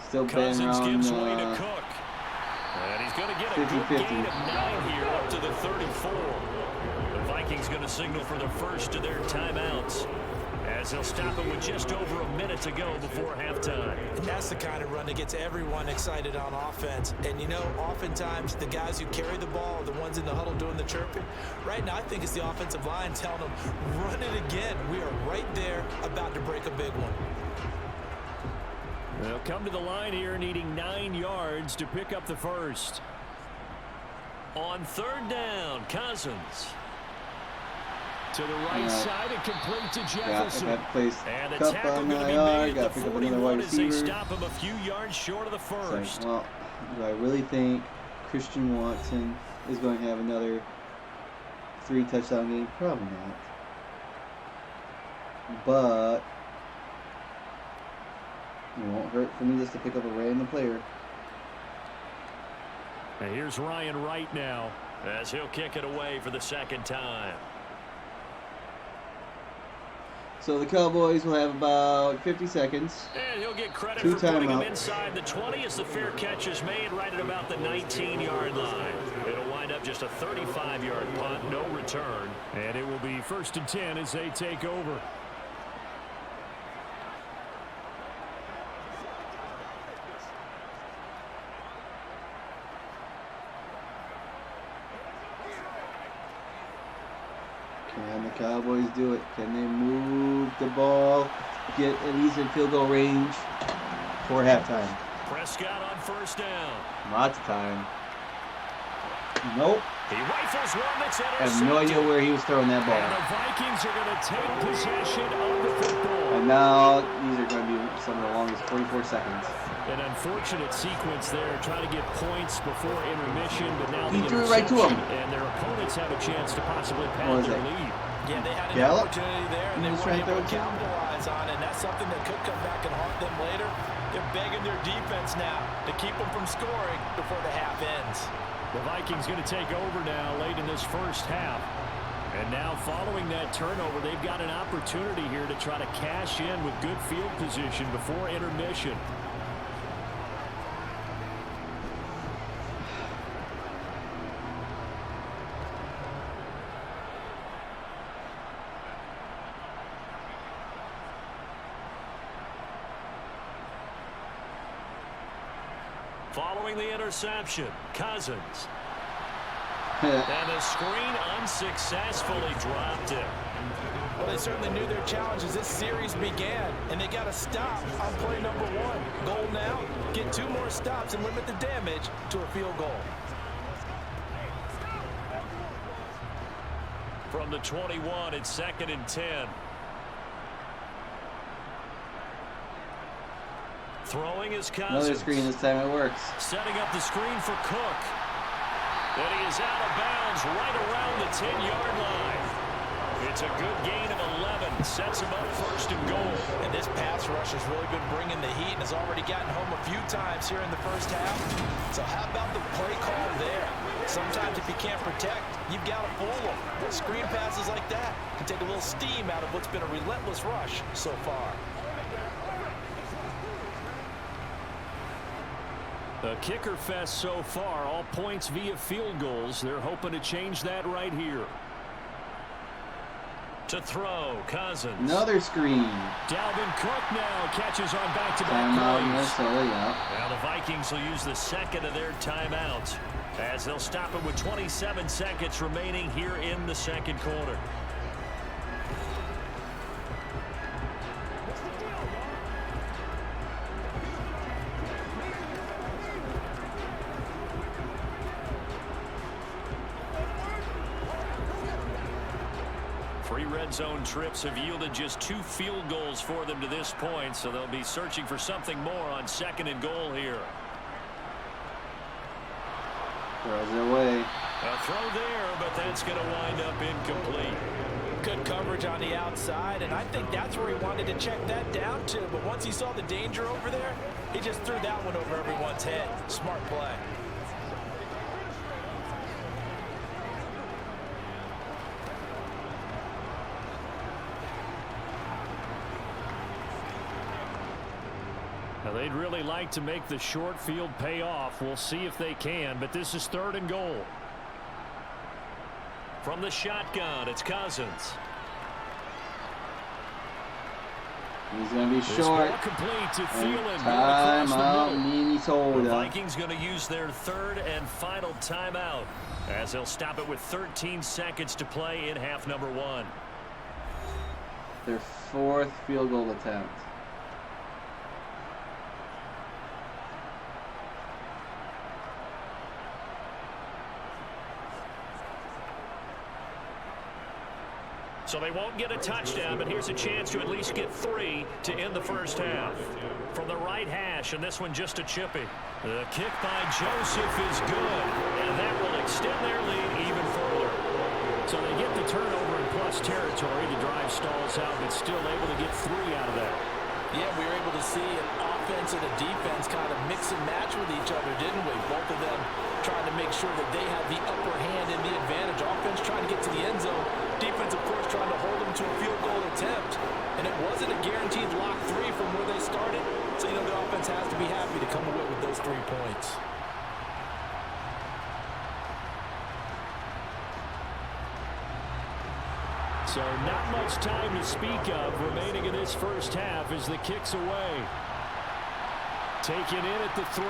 Still betting around and he's going to get a 50-50. good gain of 9 here up to the 34. The Vikings going to signal for the first of their timeouts, as they'll stop it with just over a minute to go before halftime. And that's the kind of run that gets everyone excited on offense. And, you know, oftentimes the guys who carry the ball are the ones in the huddle doing the chirping. Right now, I think it's the offensive line telling them, run it again. We are right there about to break a big one. They'll come to the line here needing 9 yards to pick up the first. On 3rd down, Cousins. To the right side and complete to Jefferson. And the tackle going to be made at the 41 as they stop him a few yards short of the first. Well, do I really think Christian Watson is going to have another 3-touchdown game? Probably not. But it won't hurt for me just to pick up a random player. And here's Ryan Wright now as he'll kick it away for the 2nd time. So the Cowboys will have about 50 seconds. And he'll get credit for putting him inside the 20 as the fair catch is made right at about the 19-yard line. It'll wind up just a 35-yard punt, no return. And it will be 1st and 10 as they take over. Can the Cowboys do it? Can they move the ball, get at least in field goal range for halftime? Prescott on 1st down. Lots of time. Nope. He rifles one that's I have no idea where he was throwing that ball. And the Vikings are going to take possession of the football. And now these are going to be some of the longest 44 seconds. An unfortunate sequence there, trying to get points before intermission, but now he threw it right to him. And their opponents have a chance to possibly pad their lead. Yeah, they had an opportunity there, and they weren't able to capitalize on it. And that's something that could come back and haunt them later. They're begging their defense now to keep them from scoring before the half ends. The Vikings going to take over now late in this first half. And now following that turnover, they've got an opportunity here to try to cash in with good field position before intermission. Following the interception, Cousins. And the screen unsuccessfully dropped it. Well, they certainly knew their challenge as this series began, and they got to stop on play number 1. Goal now, get 2 more stops and limit the damage to a field goal. From the 21, it's 2nd and 10. Throwing is Cousins. Another screen this time, it works. Setting up the screen for Cook. And he is out of bounds right around the 10-yard line. It's a good gain of 11. Sets him up 1st and goal. And this pass rush has really been bringing the heat and has already gotten home a few times here in the first half. So how about the play call there? Sometimes if you can't protect, you've got to fool them. Screen passes like that can take a little steam out of what's been a relentless rush so far. A kicker fest so far, all points via field goals. They're hoping to change that right here. To throw, Cousins. Another screen. Dalvin Cook now catches on back-to-back Timeout, plays. yeah. Now the Vikings will use the 2nd of their timeouts as they'll stop it with 27 seconds remaining here in the 2nd quarter. Three red zone trips have yielded just 2 field goals for them to this point, so they'll be searching for something more on 2nd and goal here. Throws it away. A throw there, but that's going to wind up incomplete. Good coverage on the outside, and I think that's where he wanted to check that down to. But once he saw the danger over there, he just threw that one over everyone's head. Smart play. Now they'd really like to make the short field pay off. We'll see if they can, but this is 3rd and goal. From the shotgun, it's Cousins. He's going to be short. Complete to Thielen. Timeout, Minnesota. The Vikings going to use their 3rd and final timeout as they'll stop it with 13 seconds to play in half number 1. Their 4th field goal attempt. So they won't get a touchdown, but here's a chance to at least get 3 to end the first half. From the right hash, and this one just a chippy. The kick by Joseph is good, and that will extend their lead even further. So they get the turnover in plus territory. The drive stalls out, but still able to get 3 out of that. Yeah, we were able to see an offense and a defense kind of mix and match with each other, didn't we? Both of them trying to make sure that they have the upper hand and the advantage. Offense trying to get to the end zone. Defense, of course, trying to hold them to a field goal attempt. And it wasn't a guaranteed lock 3 from where they started. So, you know, the offense has to be happy to come away with those 3 points. So not much time to speak of remaining in this first half as the kick's away. Taken in at the 3.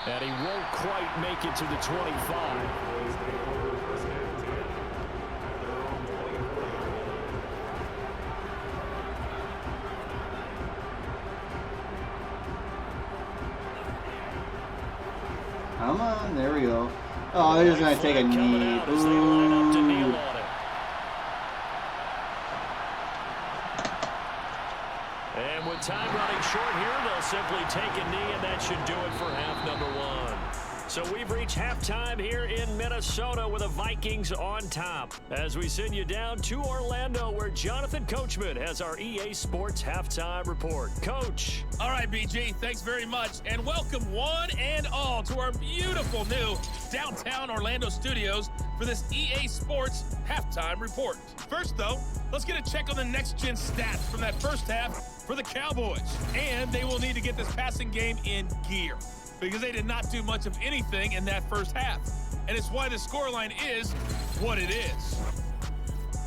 And he won't quite make it to the 25. Come on, there we go. Oh, they're just going to take a knee. Ooh. And with time running short here, they'll simply take a knee, and that should do it for half number 1. So we've reached halftime here in Minnesota with the Vikings on top. As we send you down to Orlando, where Jonathan Coachman has our EA Sports Halftime Report. Coach. All right, BG, thanks very much. And welcome one and all to our beautiful new downtown Orlando studios for this EA Sports Halftime Report. First, though, let's get a check on the next-gen stats from that first half for the Cowboys. And they will need to get this passing game in gear, because they did not do much of anything in that first half. And it's why the scoreline is what it is.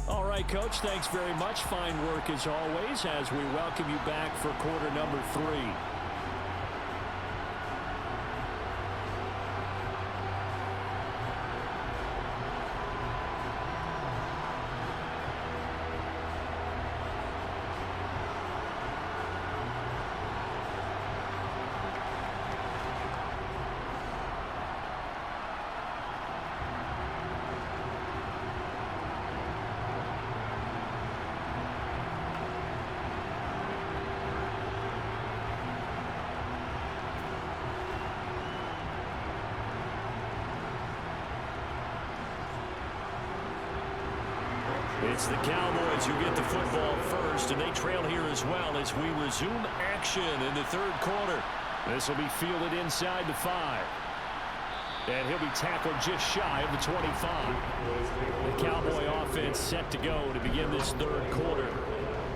All right, Coach, thanks very much. Fine work as always as we welcome you back for quarter number 3. It's the Cowboys who get the football first, and they trail here as well as we resume action in the third quarter. This will be fielded inside the 5. And he'll be tackled just shy of the 25. The Cowboy offense set to go to begin this third quarter.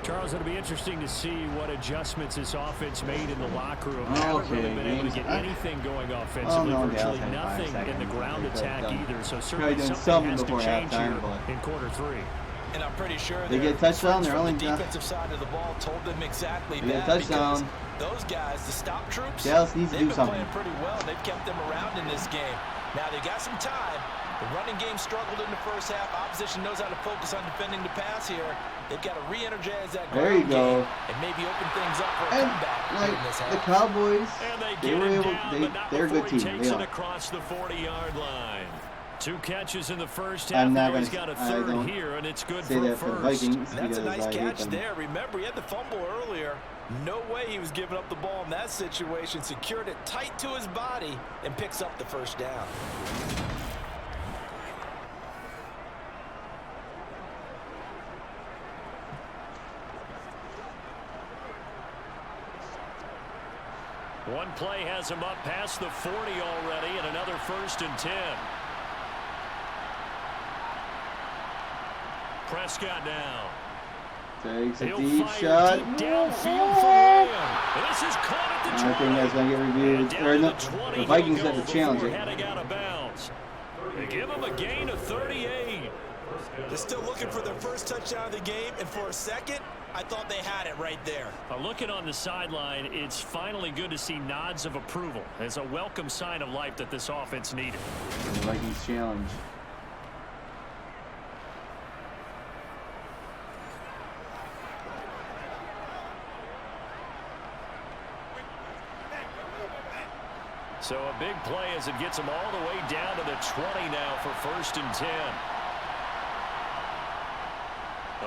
Charles, it'll be interesting to see what adjustments this offense made in the locker room. They haven't really been able to get anything going offensively. Virtually nothing in the ground attack either. So certainly something has to change here in quarter 3. And I'm pretty sure they get a touchdown. They're only the defensive side of the ball told them exactly they get a touchdown. Those guys, the stop troops, Dallas needs to do something. They've been playing pretty well. They've kept them around in this game. Now they got some time. The running game struggled in the first half. Opposition knows how to focus on defending the pass here. They've got to re-energize that ground game and maybe open things up for a comeback. Like the Cowboys, they're a good team. They are. Across the 40-yard line. 2 catches in the first half. He's got a third here, and it's good for first. That's a nice catch there. Remember, he had the fumble earlier. No way he was giving up the ball in that situation. Secured it tight to his body and picks up the first down. One play has him up past the 40 already, and another 1st and 10. Prescott now. Takes a deep shot. Deep downfield for him. And this is caught at the 20. I think that's going to get reviewed. Or no, the Vikings have to challenge it. Heading out of bounds. They give him a gain of 38. They're still looking for their first touchdown of the game, and for a second, I thought they had it right there. Looking on the sideline, it's finally good to see nods of approval. It's a welcome sign of life that this offense needed. The Vikings challenge. So a big play as it gets him all the way down to the 20 now for 1st and 10.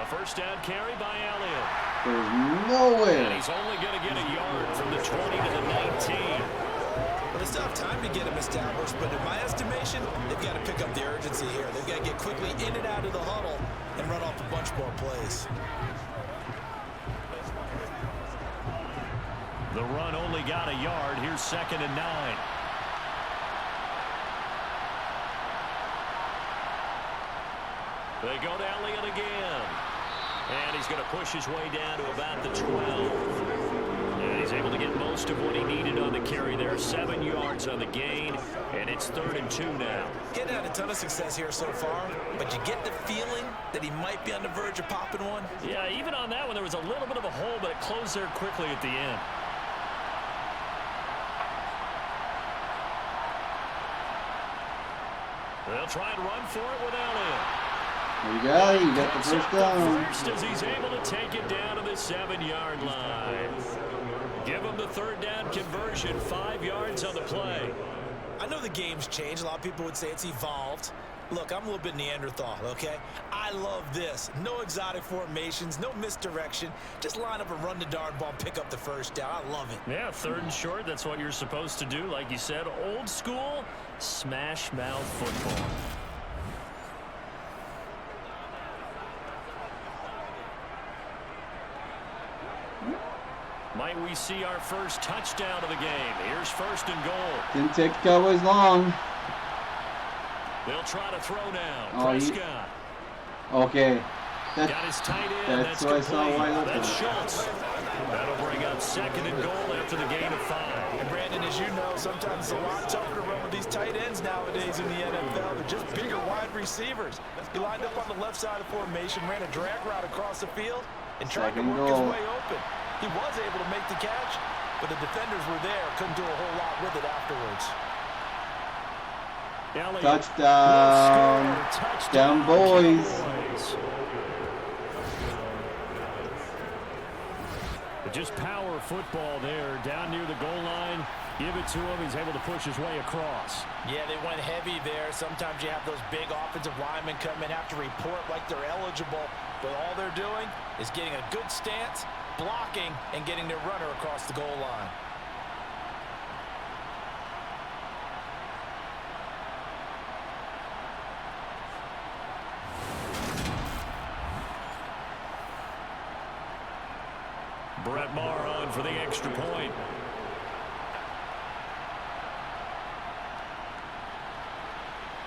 A first down carry by Elliott. There's no way. And he's only going to get a yard from the 20 to the 19. Well, they still have time to get him established, but in my estimation, they've got to pick up the urgency here. They've got to get quickly in and out of the huddle and run off a bunch more plays. The run only got a yard. Here's 2nd and 9. They go to Elliott again. And he's going to push his way down to about the 12. And he's able to get most of what he needed on the carry there. 7 yards on the gain. And it's 3rd and 2 now. Getting had a ton of success here so far, but you get the feeling that he might be on the verge of popping one. Yeah, even on that one, there was a little bit of a hole, but it closed there quickly at the end. They'll try and run for it with Elliott. There you go. You got the first down. First as he's able to take it down to the 7-yard line. Give him the 3rd down conversion. 5 yards on the play. I know the game's changed. A lot of people would say it's evolved. Look, I'm a little bit Neanderthal, okay? I love this. No exotic formations, no misdirection. Just line up and run the darn ball, pick up the first down. I love it. Yeah, 3rd and short. That's what you're supposed to do. Like you said, old school smash mouth football. Might we see our first touchdown of the game? Here's 1st and goal. Didn't take the Cowboys long. They'll try to throw now. Prescott. Okay. Got his tight end. That's what I saw wide open. That's Schultz. That'll bring up 2nd and goal after the gain of 5. And Brandon, as you know, sometimes it's a lot tougher to run with these tight ends nowadays in the NFL. They're just bigger wide receivers. He lined up on the left side of formation, ran a drag route across the field, and tried to work his way open. He was able to make the catch, but the defenders were there. Couldn't do a whole lot with it afterwards. Touchdown. Touchdown, boys. Just power football there, down near the goal line. Give it to him. He's able to push his way across. Yeah, they went heavy there. Sometimes you have those big offensive linemen come in, have to report like they're eligible, but all they're doing is getting a good stance, blocking, and getting their runner across the goal line. Brett Maher on for the extra point.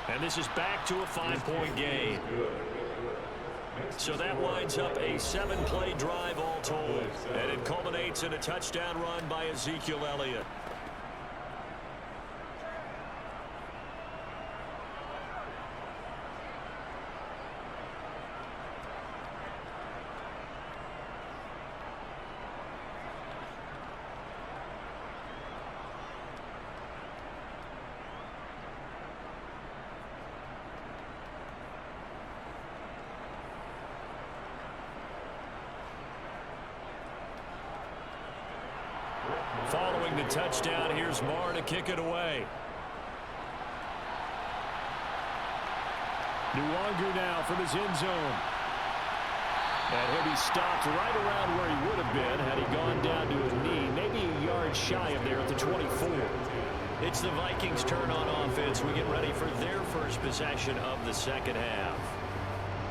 And this is back to a 5-point game. So that winds up a 7-play drive all told. And it culminates in a touchdown run by Ezekiel Elliott. Following the touchdown, here's Maher to kick it away. Nwangu now from his end zone. And he'll be stopped right around where he would have been had he gone down to his knee, maybe a yard shy of there at the 24. It's the Vikings' turn on offense. We get ready for their first possession of the second half.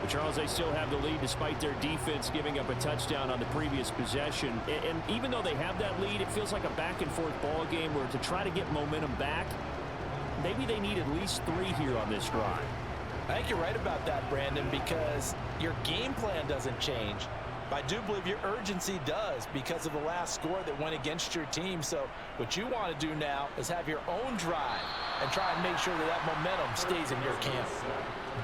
But Charles, they still have the lead despite their defense giving up a touchdown on the previous possession. And even though they have that lead, it feels like a back-and-forth ball game where to try to get momentum back, maybe they need at least 3 here on this drive. I think you're right about that, Brandon, because your game plan doesn't change. But I do believe your urgency does because of the last score that went against your team. So what you want to do now is have your own drive and try and make sure that that momentum stays in your camp.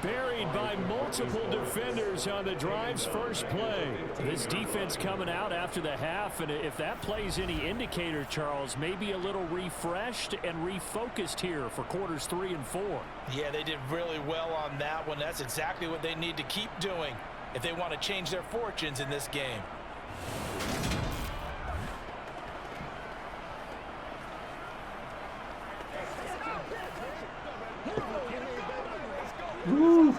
Buried by multiple defenders on the drive's first play. This defense coming out after the half, and if that play's any indicator, Charles, maybe a little refreshed and refocused here for quarters 3 and 4. Yeah, they did really well on that one. That's exactly what they need to keep doing if they want to change their fortunes in this game. Woo.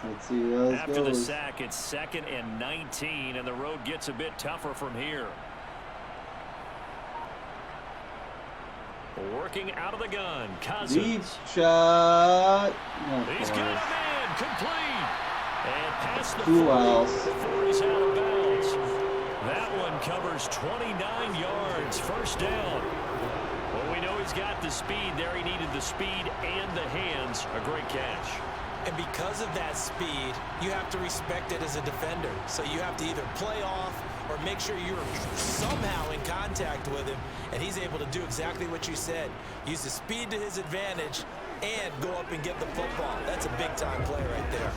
Let's see how this After goes. the sack, it's 2nd and 19, and the road gets a bit tougher from here. Working out of the gun, Cousins. Deep shot. He's got a man, complete. And past the 2 outs. before he's out of bounds. That one covers 29 yards, first down. Well, we know he's got the speed there. He needed the speed and the hands. A great catch. And because of that speed, you have to respect it as a defender. So you have to either play off or make sure you're somehow in contact with him. And he's able to do exactly what you said. Use the speed to his advantage and go up and get the football. That's a big-time play right there.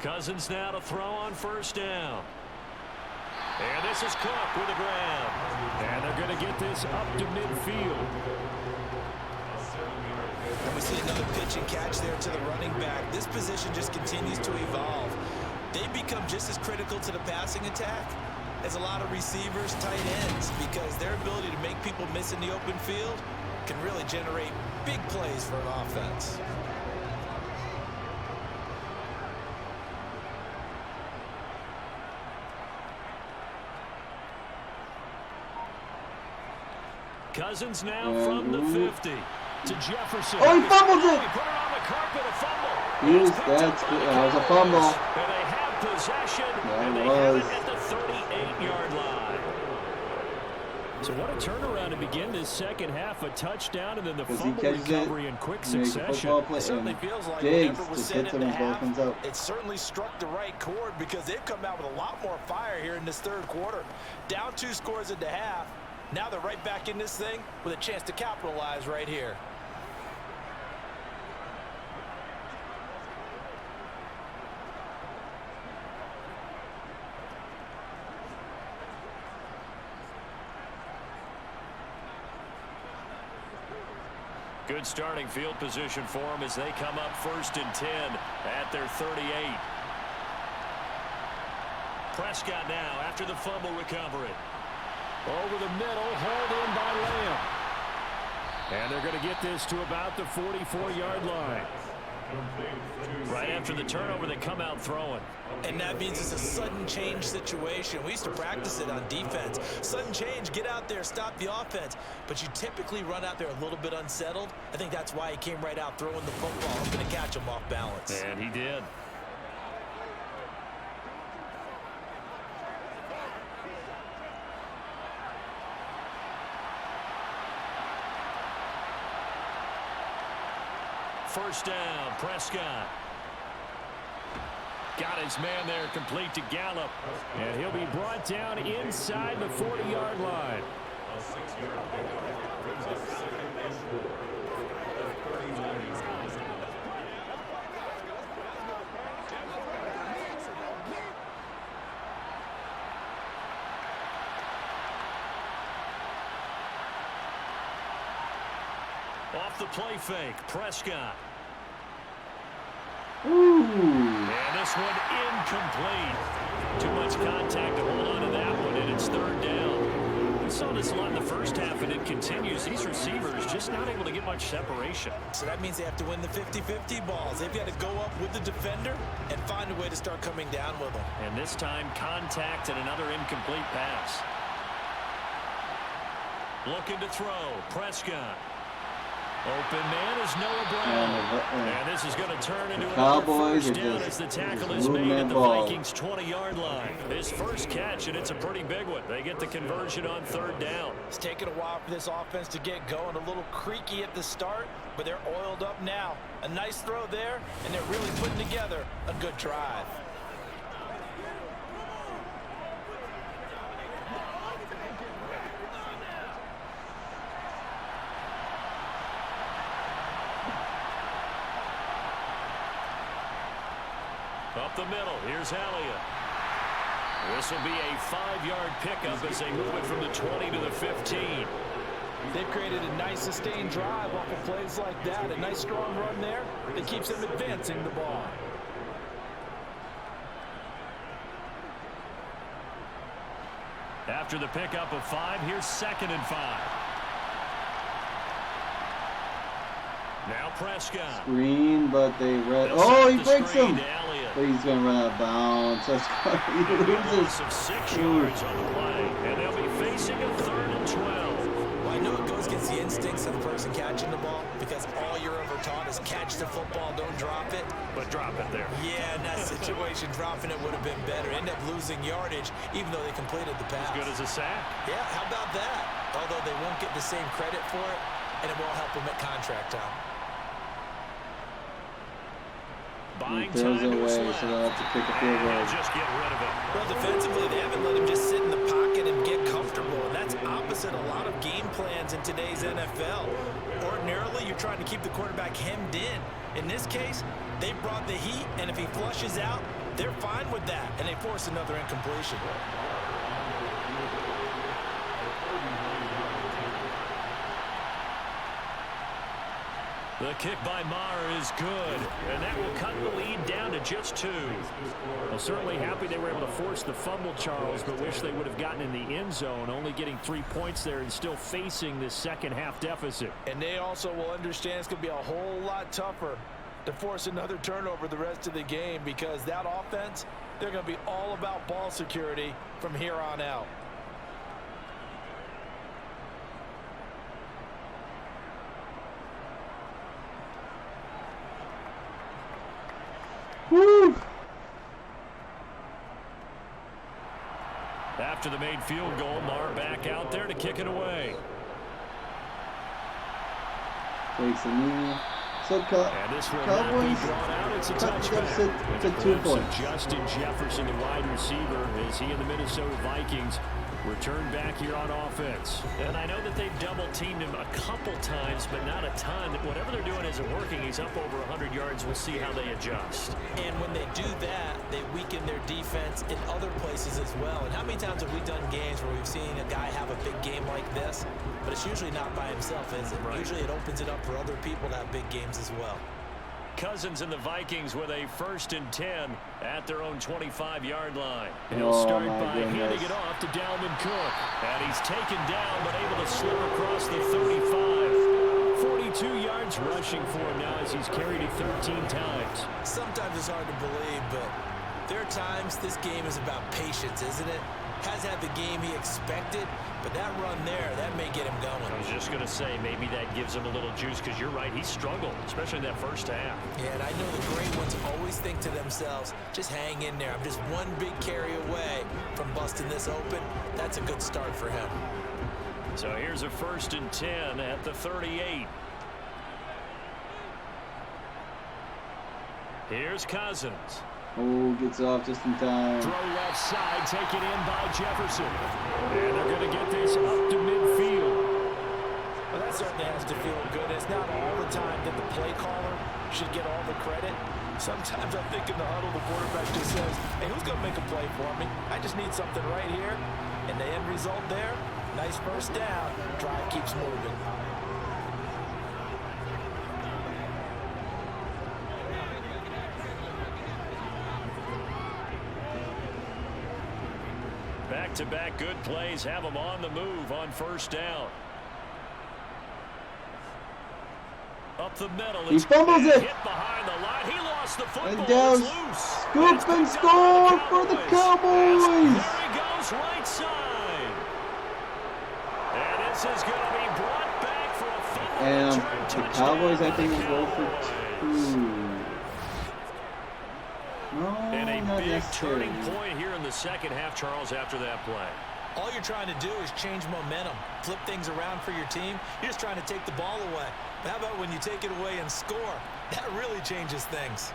Cousins now to throw on first down. And this is Cook with a grab. And they're going to get this up to midfield. And we see another pitch and catch there to the running back. This position just continues to evolve. they become just as critical to the passing attack as a lot of receivers, tight ends, because their ability to make people miss in the open field can really generate big plays for an offense. Cousins now from the 50 to Jefferson. Oh, he fumbled it! He put it on the carpet, a fumble. That was a fumble. And they have possession, and they have it at the 38-yard line. So what a turnaround to begin this second half. A touchdown and then the fumble recovery in quick succession. It certainly feels like whatever was said in the half, it certainly struck the right chord because they've come out with a lot more fire here in this third quarter. Down 2 scores at the half. Now they're right back in this thing with a chance to capitalize right here. Good starting field position for them as they come up 1st and 10 at their 38. Prescott now after the fumble recovery. Over the middle, hauled in by Lamb. And they're going to get this to about the 44-yard line. Right after the turnover, they come out throwing. And that means it's a sudden change situation. We used to practice it on defense. Sudden change, get out there, stop the offense. But you typically run out there a little bit unsettled. I think that's why he came right out throwing the football. I'm going to catch him off balance. And he did. First down, Prescott. Got his man there complete to Gallup. And he'll be brought down inside the 40-yard line. Off the play fake, Prescott. Ooh. And this one incomplete. Too much contact to hold on to that one, and it's 3rd down. We saw this a lot in the first half, and it continues. These receivers just not able to get much separation. So that means they have to win the 50-50 balls. They've got to go up with the defender and find a way to start coming down with them. And this time, contact and another incomplete pass. Looking to throw, Prescott. Open man is Noah Brown. And this is going to turn into another first down as the tackle is made at the Vikings' 20-yard line. His first catch, and it's a pretty big one. They get the conversion on 3rd down. It's taken a while for this offense to get going. A little creaky at the start, but they're oiled up now. A nice throw there, and they're really putting together a good drive. Up the middle, here's Elliott. This will be a 5-yard pickup as they move it from the 20 to the 15. They've created a nice sustained drive off of plays like that. A nice strong run there that keeps them advancing the ball. After the pickup of 5, here's 2nd and 5. Now Prescott. Screen, but they read. Oh, he breaks him. But he's going to run out of bounds. He loses. Of 6 yards on the play, and they'll be facing a 3rd and 12. Well, I know it goes against the instincts of the person catching the ball because all you're ever taught is catch the football, don't drop it. But drop it there. Yeah, in that situation, dropping it would have been better. End up losing yardage, even though they completed the pass. As good as a sack. Yeah, how about that? Although they won't get the same credit for it, and it won't help them at contract time. Buying throws time it away, to so they'll have to kick a field goal. Just get rid of it. Well, defensively, they haven't let him just sit in the pocket and get comfortable, and that's opposite a lot of game plans in today's NFL. Ordinarily, you're trying to keep the quarterback hemmed in. In this case, they brought the heat, and if he flushes out, they're fine with that, and they force another incompletion. The kick by Maher is good, and that will cut the lead down to just 2. Well, certainly happy they were able to force the fumble, Charles, but wish they would have gotten in the end zone, only getting 3 points there and still facing this second half deficit. And they also will understand it's going to be a whole lot tougher to force another turnover the rest of the game, because that offense, they're going to be all about ball security from here on out. Woo! After the made field goal, Maher back out there to kick it away. Takes a knee. So and this will Cowboys not be drawn out. It's a touchback. To 2 points. Justin Jefferson, the wide receiver, as he and the Minnesota Vikings return back here on offense. And I know that they've double-teamed him a couple times, but not a ton. Whatever they're doing isn't working. He's up over 100 yards. We'll see how they adjust. And when they do that, they weaken their defense in other places as well. And how many times have we done games where we've seen a guy have a big game like this, but it's usually not by himself, is it? Right. Usually it opens it up for other people to have big games as well. Cousins and the Vikings with a 1st and 10 at their own 25-yard line. And he'll start by handing it off to Dalvin Cook. And he's taken down, but able to slip across the 35. 42 yards rushing for him now as he's carried it 13 times. Sometimes it's hard to believe, but there are times this game is about patience, isn't it? Has had the game he expected, but that run there, that may get him going. I was just going to say, maybe that gives him a little juice, because you're right, he struggled, especially in that first half. Yeah, and I know the great ones always think to themselves, just hang in there. I'm just one big carry away from busting this open. That's a good start for him. So here's a 1st and 10 at the 38. Here's Cousins. Oh, gets off just in time. Throw left side, taken in by Jefferson. And they're going to get this up to midfield. Well, that certainly has to feel good. It's not all the time that the play caller should get all the credit. Sometimes I think in the huddle, the quarterback just says, hey, who's going to make a play for me? I just need something right here. And the end result there, nice first down. Drive keeps moving. Back-to-back good plays have them on the move on 1st down. Up the middle. He fumbles it. Hit behind the line. He lost the football. And down. Scoop and score for the Cowboys. There he goes, right side. And this is going to be brought back for a fumble. And the Cowboys, I think, will go for 2. No, and a not big turning point here in the second half, Charles, after that play. All you're trying to do is change momentum, flip things around for your team. You're just trying to take the ball away. But how about when you take it away and score? That really changes things.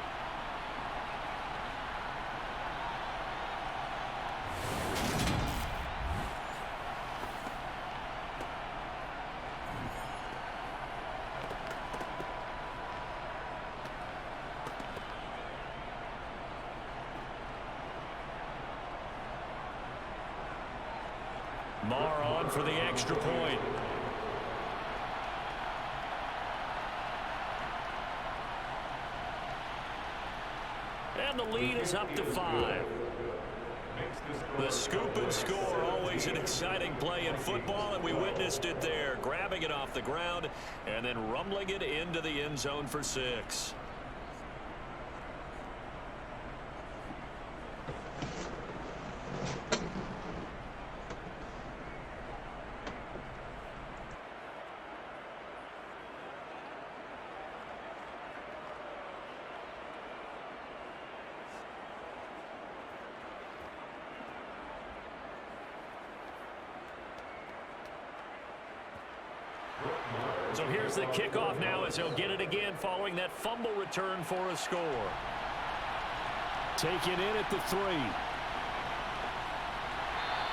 Maher on for the extra point. And the lead is up to 5. The scoop and score, always an exciting play in football, and we witnessed it there, grabbing it off the ground and then rumbling it into the end zone for 6. So here's the kickoff now as he'll get it again following that fumble return for a score. Taken in at the 3.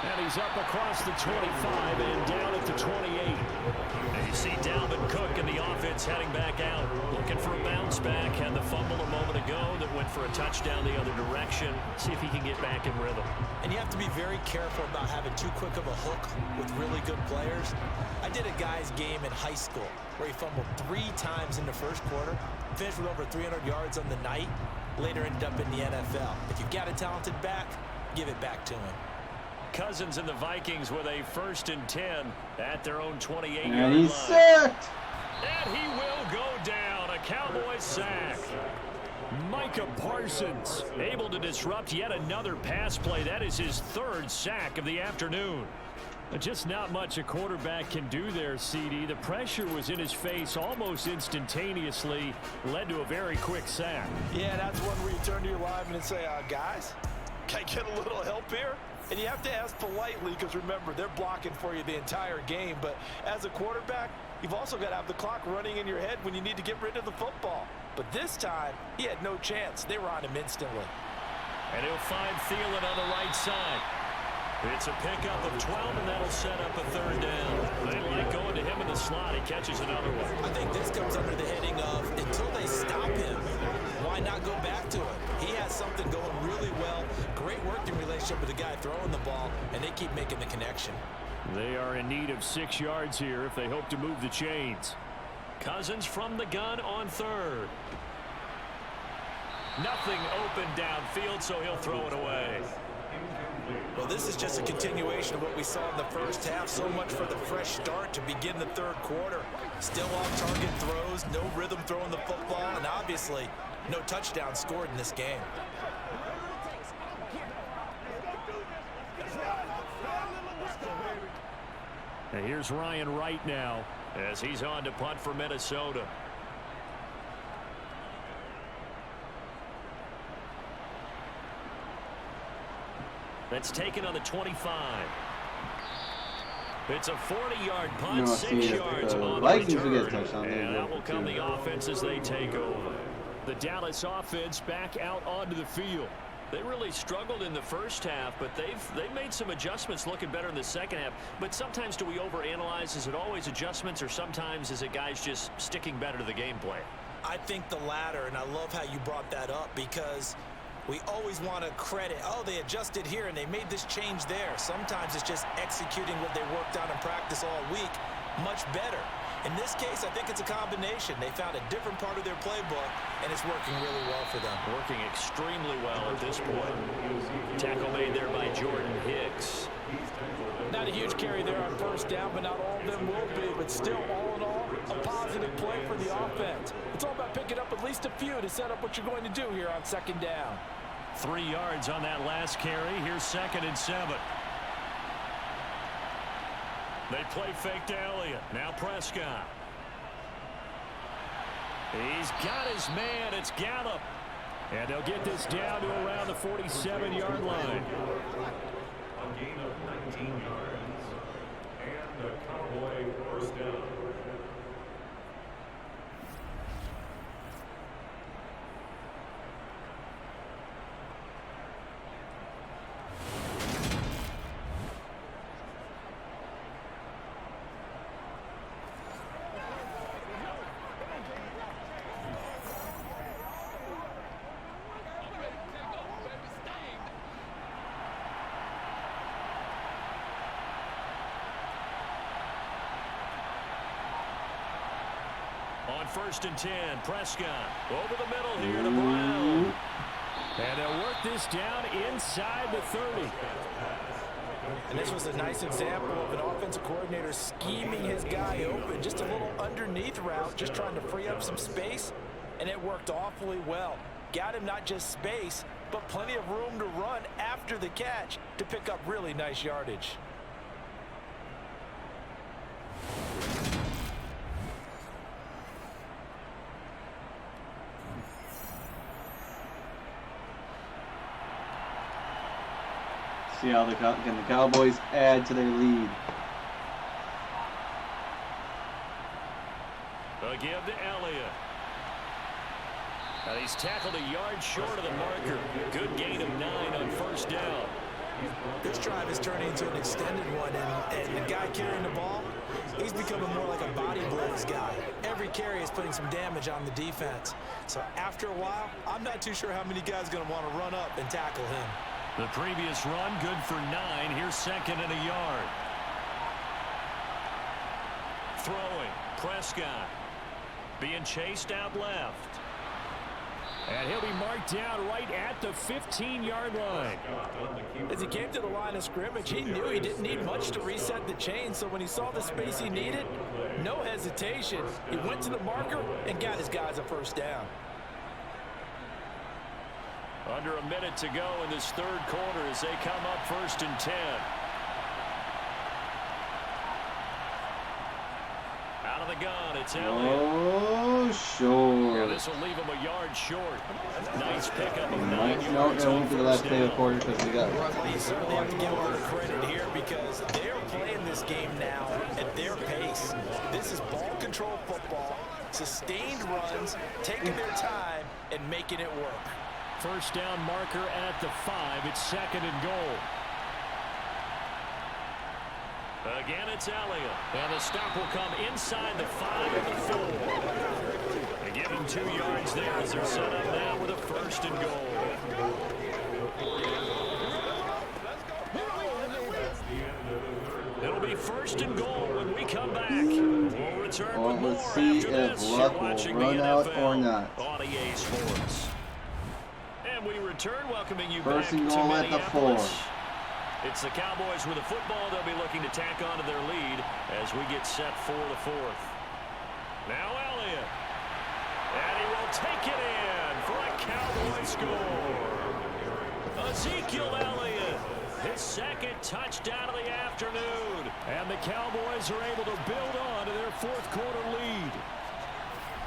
And he's up across the 25 and down at the 28. And you see Dalvin Cook and the offense heading back out, looking looking for a bounce back. Had the fumble a moment ago that went for a touchdown the other direction. See if he can get back in rhythm. And you have to be very careful about having too quick of a hook with really good players. I did a guy's game in high school where he fumbled 3 times in the first quarter, finished with over 300 yards on the night, later ended up in the NFL. If you've got a talented back, give it back to him. Cousins and the Vikings with a 1st and 10 at their own 28-yard line. And he's sacked. And he will go down. A Cowboys sack. Micah Parsons able to disrupt yet another pass play. That is his 3rd sack of the afternoon. Just not much a quarterback can do there, CD. The pressure was in his face almost instantaneously. Led to a very quick sack. Yeah, that's one where you turn to your lineman and say, guys, can I get a little help here? And you have to ask politely because, remember, they're blocking for you the entire game. But as a quarterback, you've also got to have the clock running in your head when you need to get rid of the football. But this time, he had no chance. They were on him instantly. And he'll find Thielen on the right side. It's a pickup of 12, and that'll set up a 3rd down. They like going to him in the slot. He catches another one. I think this comes under the heading of, until they stop him, why not go back to him? He has something going really well. Great working relationship with the guy throwing the ball, and they keep making the connection. They are in need of 6 yards here if they hope to move the chains. Cousins from the gun on 3rd. Nothing open downfield, so he'll throw it away. Well, this is just a continuation of what we saw in the first half. So much for the fresh start to begin the 3rd quarter. Still off-target throws, no rhythm throwing the football, and obviously no touchdown scored in this game. And here's Ryan Wright now as he's on to punt for Minnesota. That's taken on the 25. It's a 40-yard punt, 6 yards on the return. And that will come the offense as they take over. The Dallas offense back out onto the field. They really struggled in the first half, but they've made some adjustments, looking better in the second half. But sometimes do we overanalyze? Is it always adjustments, or sometimes is it guys just sticking better to the game plan? I think the latter, and I love how you brought that up because we always want to credit, they adjusted here and they made this change there. Sometimes it's just executing what they worked on in practice all week much better. In this case, I think it's a combination. They found a different part of their playbook, and it's working really well for them. Working extremely well at this point. Tackle made there by Jordan Hicks. Not a huge carry there on 1st down, but not all of them will be. But still, all in all, a positive play for the offense. It's all about picking up at least a few to set up what you're going to do here on 2nd down. 3 yards on that last carry. Here's 2nd and 7. They play fake to Elliott. Now Prescott. He's got his man. It's Gallup. And they'll get this down to around the 47-yard line. A gain of 19 yards. And the Cowboy 1st down. On 1st and 10, Prescott over the middle here to Brown. And they'll work this down inside the 30. And this was a nice example of an offensive coordinator scheming his guy open. Just a little underneath route, just trying to free up some space. And it worked awfully well. Got him not just space, but plenty of room to run after the catch to pick up really nice yardage. See how can the Cowboys add to their lead. They'll give to Elliott. And he's tackled a yard short of the marker. Good gain of 9 on 1st down. This drive is turning into an extended one, and the guy carrying the ball, he's becoming more like a body blows guy. Every carry is putting some damage on the defense. So after a while, I'm not too sure how many guys are going to want to run up and tackle him. The previous run, good for 9. Here's 2nd and a yard. Throwing, Prescott. Being chased out left. And he'll be marked down right at the 15-yard line. As he came to the line of scrimmage, he knew he didn't need much to reset the chain. So when he saw the space he needed, no hesitation. He went to the marker and got his guys a first down. Under a minute to go in this 3rd quarter as they come up 1st and 10. Out of the gun, it's Elliott. Oh, sure. Yeah, this will leave him a yard short. Nice pickup of 9 yards. No, it won't be the last play of the quarter because we got. Well, you certainly have to give a little credit here because they're playing this game now at their pace. This is ball control football, sustained runs, taking their time and making it work. First down marker at the 5. It's 2nd and goal. Again, it's Elliott. And the stop will come inside the 5 and the 4. They give him 2 yards there as they're set up now with a 1st and goal. It'll be 1st and goal when we come back. We'll return with more Let's see after if this. luck You're will watching run the out NFL or not. On EA Sports. And we return, welcoming you First back and to goal at the 4. Minneapolis. It's the Cowboys with the football. They'll be looking to tack onto their lead as we get set for the 4th. Now Elliott. And he will take it in for a Cowboy score. Ezekiel Elliott, his 2nd touchdown of the afternoon. And the Cowboys are able to build on to their 4th quarter lead.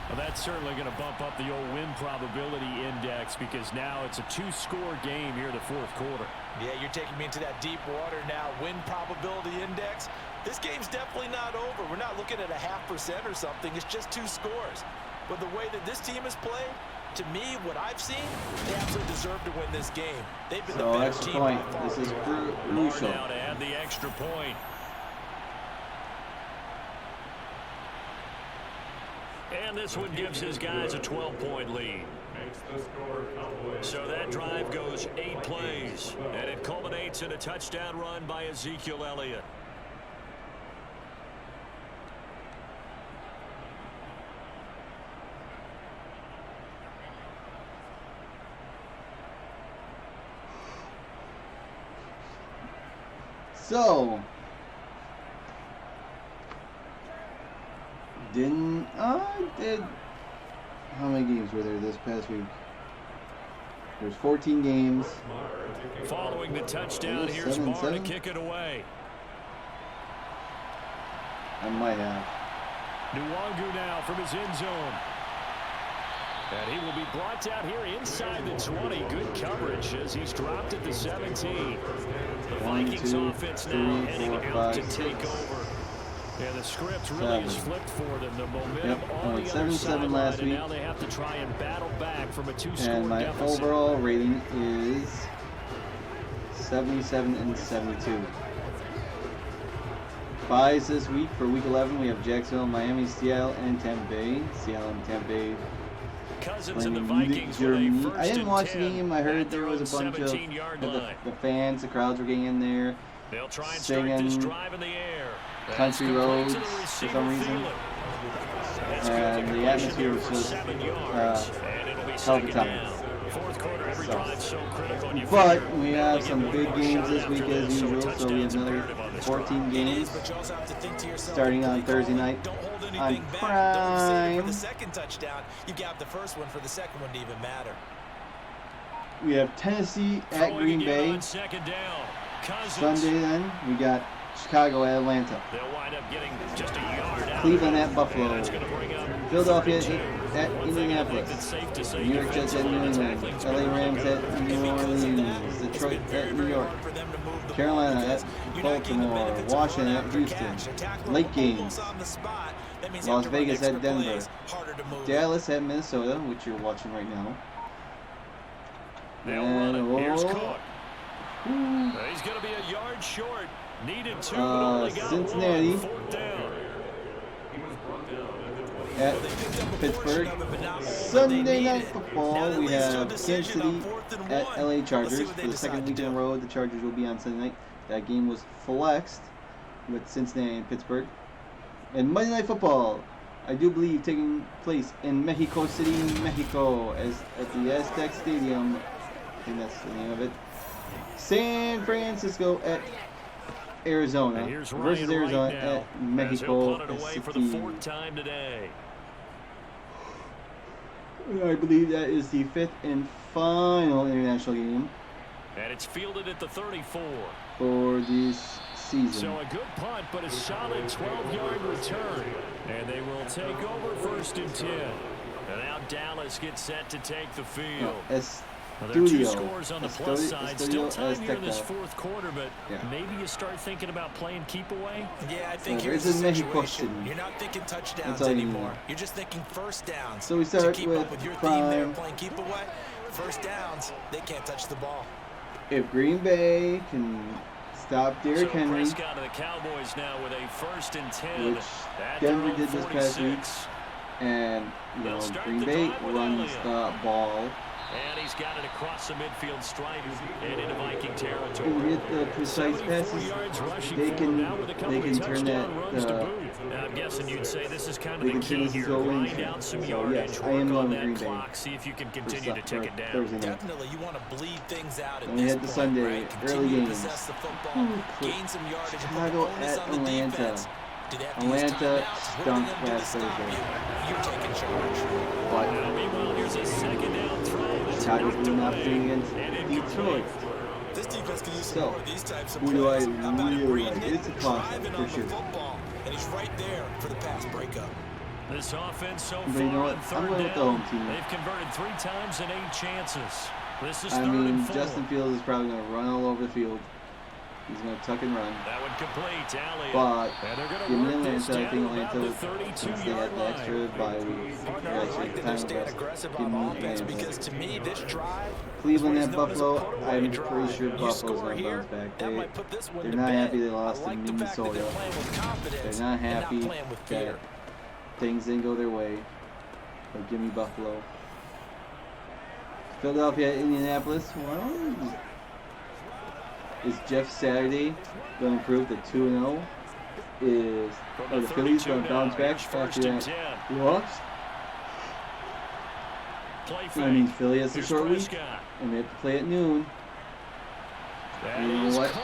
Well, that's certainly going to bump up the old win probability index because now it's a 2-score game here in the 4th quarter. Yeah, you're taking me into that deep water now. Win probability index. This game's definitely not over. We're not looking at a 0.5% or something. It's just 2 scores. But the way that this team has played, to me, what I've seen, they absolutely deserve to win this game. They've been the better extra team point. by far. This is More crucial. now to add the extra point. And this one gives his guys a 12-point lead. So that drive goes 8 plays, and it culminates in a touchdown run by Ezekiel Elliott. So, how many games were there this past week? There's 14 games. Following the touchdown, here's Barr to kick it away. I might have. Nwangu now from his end zone. And he will be brought down here inside the 20. Good coverage as he's dropped at the 17. The Vikings offense now heading out to take over. Yeah, the script really is flipped for them. The momentum on the other sideline, last week. And now they have to try and battle back from a 2-score And my deficit. overall rating is 77 and 72. Buys this week for week 11. We have Jacksonville, Miami, Seattle, and Tampa Bay. Seattle and Tampa Bay. Cousins and the Vikings with a Germany. first I didn't and watch 10 the game. I heard at there their was a own bunch of 17-yard line. the fans, the crowds were getting in there. They'll try and start this drive in the air. Country roads for some reason. And the atmosphere was just hell of a time. But we have some big games this week as usual, so we have another 14 games starting on Thursday night on Prime. For the second touchdown, you got the first one for the second one to even matter. We have Tennessee at Green Bay. Sunday then, we got Chicago at Atlanta. They'll wind up getting just a yard out. Cleveland at Buffalo. Philadelphia at Indianapolis. New York Jets at New England. LA Rams at New Orleans. Detroit at New York. Carolina at Baltimore. Washington at Houston. Late games. Las Vegas at Denver. Dallas at Minnesota, which you're watching right now. They'll run it. Here's Cook. He's going to be a yard short. Needed two, but only got Cincinnati one. Fourth down. at Pittsburgh. Sunday Night Football, we have Kansas City at LA Chargers. For the second week in a row, the Chargers will be on Sunday night. That game was flexed with Cincinnati and Pittsburgh. And Monday Night Football, I do believe, taking place in Mexico City, Mexico, at the Aztec Stadium. I think that's the name of it. San Francisco at Arizona versus Arizona at Mexico City. For the fourth time today. I believe that is the fifth and final international game. And it's fielded at the 34. For this season. So a good punt, but a solid 12-yard return. And they will take over first and 10. And now Dallas gets set to take the field. Well, there are two scores on the plus side. Still time here in this fourth quarter, but maybe you start thinking about playing keep away. Yeah, I think here's the situation. You're not thinking touchdowns anymore. You're just thinking first downs. So we start to keep up with your theme there, playing keep away. First downs, they can't touch the ball. If Green Bay can stop Derrick Henry, Prescott to the Cowboys now with a first and 10. which Denver did this past week, and Green Bay runs the ball. And he's got it across the midfield stripe and into Viking territory. And get the precise passes, they can turn that. I'm guessing you'd say this is kind of the key here. Grind out some yes, yardage, I am work on Green that Bay. clock, see if you can continue to tick it down. Definitely, you want to bleed things out at We this had the point, Sunday right? early Continue to games. possess the football, gain some yardage, Chicago and put the at onus on the Atlanta. defense. Do they have to use Atlanta timeouts? stunk What are they gonna do to last stop Thursday. you? You're taking charge. Now, meanwhile, here's a second down throw. Chicago's doing nothing against Detroit. This defense can use some So, more of these types of who do I plays. How about him really like? reading It's a it, toss-up driving for on the sure. football, and he's right there for the pass breakup. This offense so But far you know what? on I'm third going with the down, home team. they've converted 3 times and 8 chances. This is I third mean, and 4. Justin Fields is probably going to run all over the field. He's going to tuck and run. That one complete. Elliott. But And they're going give me to work this Atlanta. I down think about Atlanta, the since they had 32-yard the extra line. bye week, Partner, I actually like that time they're of staying rest, aggressive give on me offense Atlanta. because to me, this drive Cleveland is at what is known as a Buffalo, put-away I'm drive. pretty sure You Buffalo's score going to here, bounce back. that might put this one They're to not bed. happy they lost I like to the fact that Minnesota. they're playing with confidence They're not and happy not playing with that fear. things didn't go their way. But give me Buffalo. Philadelphia, Indianapolis. Well, is Jeff Saturday going to improve to 2-0? Are the Phillies going to bounce back after that loss? I mean, Philly has a short week, and they have to play at noon. And you know what?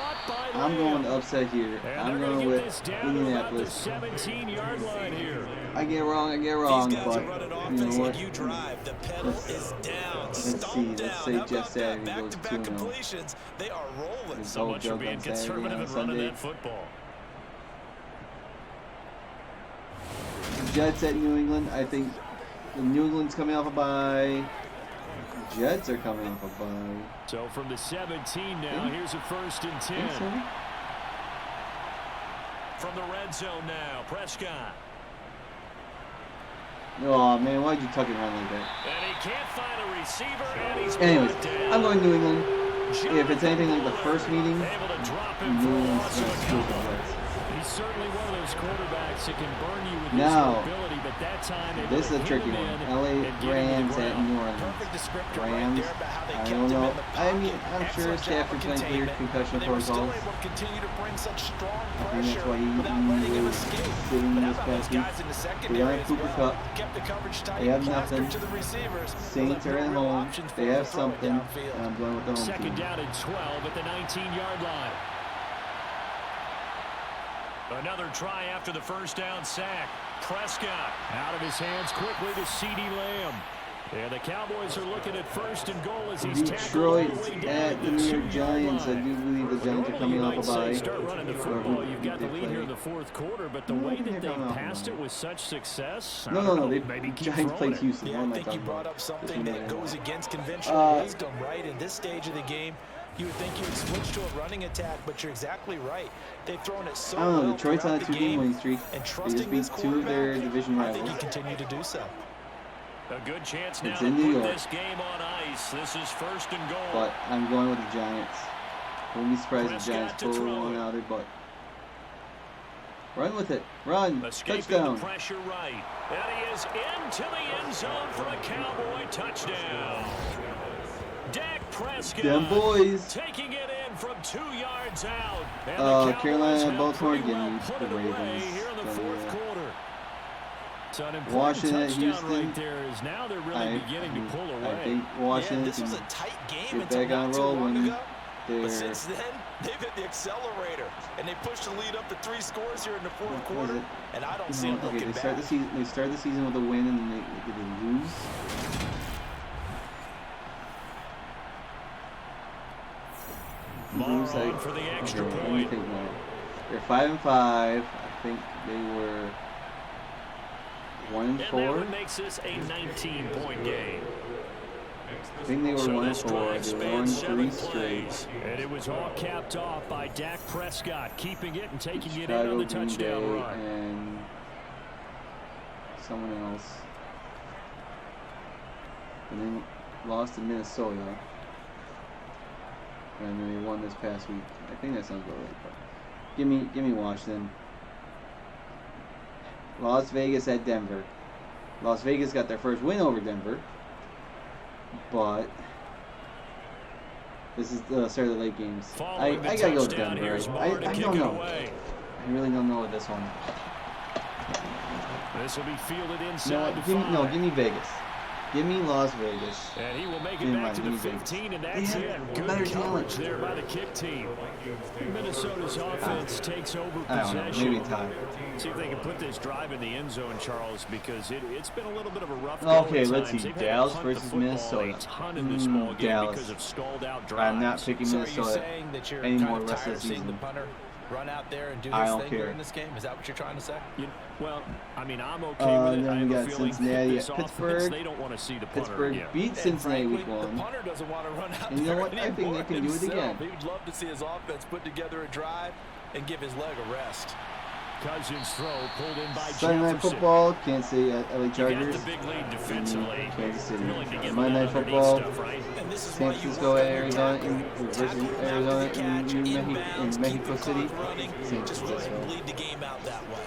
I'm going to upset here. I'm going with Indianapolis. 17-yard line here. I get wrong, but you know what? Let's see. Let's say Jeff Saturday goes 2-0. They are rolling. His So whole much for joke being on Saturday conservative on and running Sunday. that football. Jets at New England. I think New England's coming off a bye. Jets are coming off a bye. So from the 17 now, here's a first and 10. From the red zone now, Prescott. Oh man, why'd you tuck and run like that? And he can't find a receiver, and he's Anyways, brought down. I'm going New England. If it's anything like the first meeting, Able to drop him for New a England's loss going of to a scoop the couple. Jets. He's certainly one of those quarterbacks that can burn you with Now, his ability, but that time this is a tricky one. LA Rams at New Orleans. Rams, I don't know. I mean, I'm sure Stafford's going to clear concussion protocols. I think that's why he was sitting this past week. They don't have Cooper Kupp. They have nothing. Saints are at home. They have something. And I'm going with the home Second team. down and 12 at the 19-yard line. Another try after the first down sack. Prescott out of his hands quickly to CeeDee Lamb. And the Cowboys are looking at first and goal as he's Detroit tackled all the way down at the to New the York Giants. I 2-yard do believe the Giants are Normally, coming you off might a say bye. start running the Or football. who You've got the they lead play. here in the fourth quarter, but the No, way they're that they coming off a passed bye. it with such success, No. They maybe keep Giants throwing played it. Houston. Yeah, What am I I think you talking brought about? up something that goes against conventional wisdom, right? In this stage of the game, you would think you would switch to a running attack, but you're exactly right. They've thrown it so I don't know. well Detroit's on a throughout the 2-game game, winning streak. and They trusting just beat this 2 of their quarterback, division I think you rivals. continue to do so. A good chance now It's to in New put York. this game on ice. This is first and goal. But I'm going with the Giants. Wouldn't be surprised if the Prescott Giants to pull throw one it. out of it, but Run with it. Run. Escaping Touchdown. the pressure right. And he is into the end zone for a Cowboy touchdown. Dak Prescott Them boys. taking it in from 2 yards out. And Carolina, Baltimore, give me put the it away Ravens. here in the fourth quarter. So an important Washington, touchdown Houston. right there is now they're really beginning to pull away. I think Washington this was a can tight game get until back on not too roll long when ago. But they're. since then, they've hit the accelerator, and they pushed the lead up to 3 scores here in the fourth What quarter, is it? and I don't see them Okay, looking they start back. the season. They start the season with a win, and then they lose. Morrow on for the extra okay, let me point. think now. They're 5-5. I think they were 1-4. And that one makes this a 19-point game. I think they were So 1-4. this drive They spans won 7 3 straight. plays. And it was all capped off by Dak Prescott, keeping it and taking it in Chicago, on the Green touchdown Bay, run. and someone else. And then lost to Minnesota. And then they won this past week. I think that sounds about right. But give me Washington. Las Vegas at Denver. Las Vegas got their first win over Denver. But this is the start of the late games. I gotta go with Denver. I don't know. I really don't know with this one. This will be fielded inside the 5. No, give me Vegas. Give me Las Vegas. And he will make it back to the 15, and that's it. Good coverage there by the kick team. Minnesota's offense takes over I don't know, possession. maybe tie. See if they can put this drive in the end zone, Charles, because it's been a little bit of a rough go Okay, at let's times. see. They've had to Dallas punt the versus football Minnesota. a ton in this ball game Dallas. because of stalled out drives. I'm not picking So are Minnesota you saying that you're anymore kind of rest tired of of the seeing the season. punter run out there and do I his don't thing care. during this game? Is that what you're trying to say? Well, I mean, I'm okay with it. Then I we have got a feeling Cincinnati this at offense, Pittsburgh. they don't want to see the punter Pittsburgh again. beat And Cincinnati frankly, week the 1. punter doesn't want to run out And you know there what? I think anymore they can do it himself. again. He'd love to see his offense put together a drive and give his leg a rest. Cousins throw pulled in by Sunday Night Jefferson. Football, Kansas City LA You got Chargers. the big lead defensively. Kansas City. Willing to give Monday them Night that underneath Football, stuff, right? And this is San why you Francisco work at on your Arizona tackle. versus Tackle him Arizona after the catch, in inbounds, Mexico keep the City. clock running. San Just go ahead Francisco. and bleed the game out that way.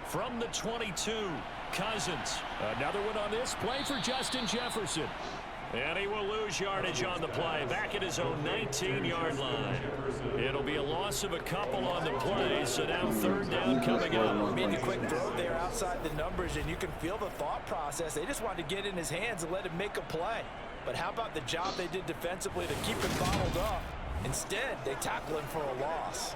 From the 22, Cousins. Another one on this play for Justin Jefferson. And he will lose yardage on the play, back at his own 19-yard line. It'll be a loss of a couple on the play, so now third down coming up. Made a quick throw there outside the numbers, and you can feel the thought process. They just wanted to get in his hands and let him make a play. But how about the job they did defensively to keep him bottled up? Instead, they tackle him for a loss.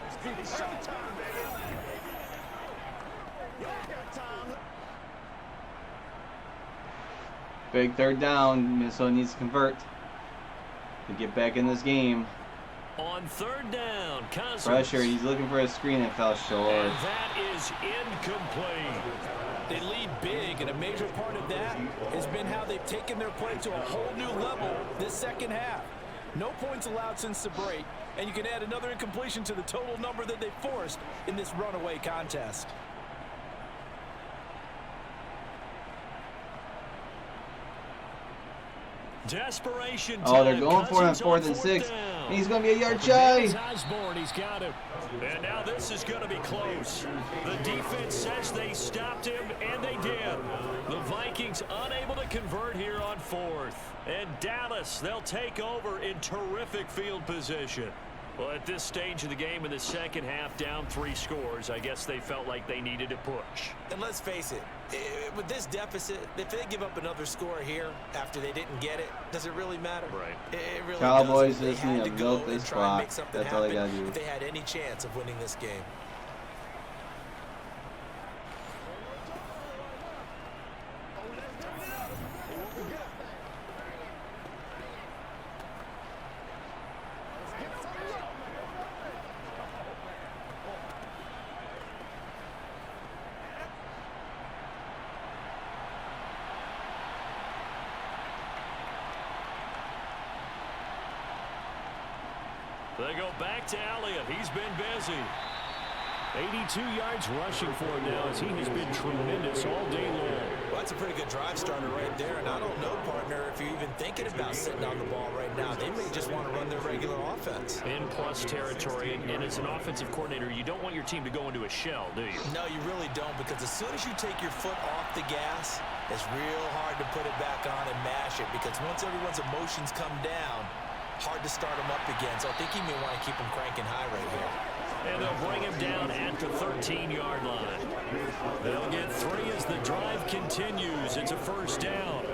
Big third down. Minnesota needs to convert to get back in this game. On third down, Cousins. Pressure. He's looking for a screen and fell short. And that is incomplete. They lead big, and a major part of that has been how they've taken their play to a whole new level this second half. No points allowed since the break, and you can add another incompletion to the total number that they forced in this runaway contest. Desperation time. Oh, they're going for it on Cousins 4th and 6. down. And he's going to be a yard shy. Osborne, he's got him. And now this is going to be close. The defense says they stopped him, and they did. The Vikings unable to convert here on 4th. And Dallas, they'll take over in terrific field position. Well, at this stage of the game in the second half, down 3 scores, I guess they felt like they needed to push. And let's face it, with this deficit, if they give up another score here after they didn't get it, does it really matter? Right. It really Cowboys doesn't. They just need had to to milk go this and try and clock. make something That's all they happen gotta do. if they had any chance of winning this game. They go back to Elliott. He's been busy. 82 yards rushing for him now as he has been tremendous all day long. Well, that's a pretty good drive starter right there. And I don't know, partner, if you're even thinking about sitting on the ball right now. They may just want to run their regular offense. In plus territory, and as an offensive coordinator, you don't want your team to go into a shell, do you? No, you really don't, because as soon as you take your foot off the gas, it's real hard to put it back on and mash it, because once everyone's emotions come down, hard to start them up again. So I think he may want to keep them cranking high right here. And they'll bring him down at the 13-yard line. They'll get 3 as the drive continues. It's a first down.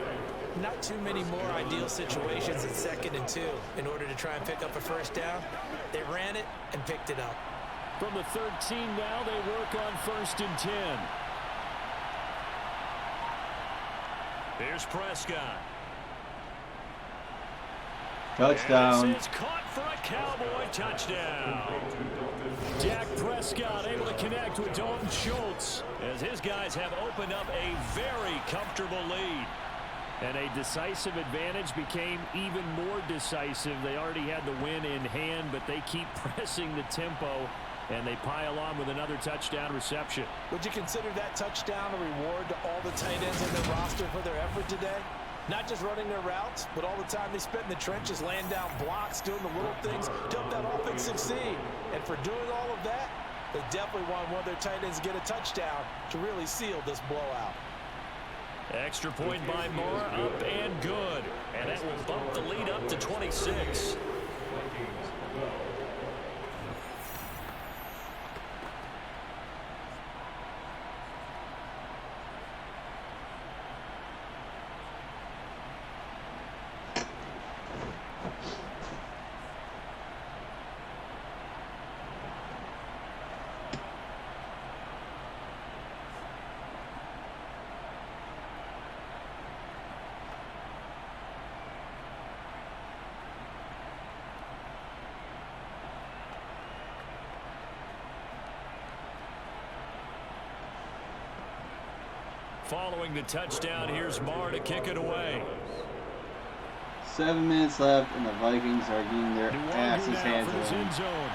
Not too many more ideal situations at 2nd and 2 in order to try and pick up a first down. They ran it and picked it up. From the 13 now, they work on 1st and 10. Here's Prescott. Touchdown. And this is caught for a Cowboy touchdown. Dak Prescott able to connect with Dalton Schultz as his guys have opened up a very comfortable lead. And a decisive advantage became even more decisive. They already had the win in hand, but they keep pressing the tempo, and they pile on with another touchdown reception. Would you consider that touchdown a reward to all the tight ends on their roster for their effort today? Not just running their routes, but all the time they spent in the trenches, laying down blocks, doing the little things to help that offense succeed. And for doing all of that, they definitely want one of their tight ends to get a touchdown to really seal this blowout. Extra point by Moore, up and good. And that will bump the lead up to 26. Following the touchdown, here's Marr to kick it away. 7 minutes left, and the Vikings are getting their asses handed to them.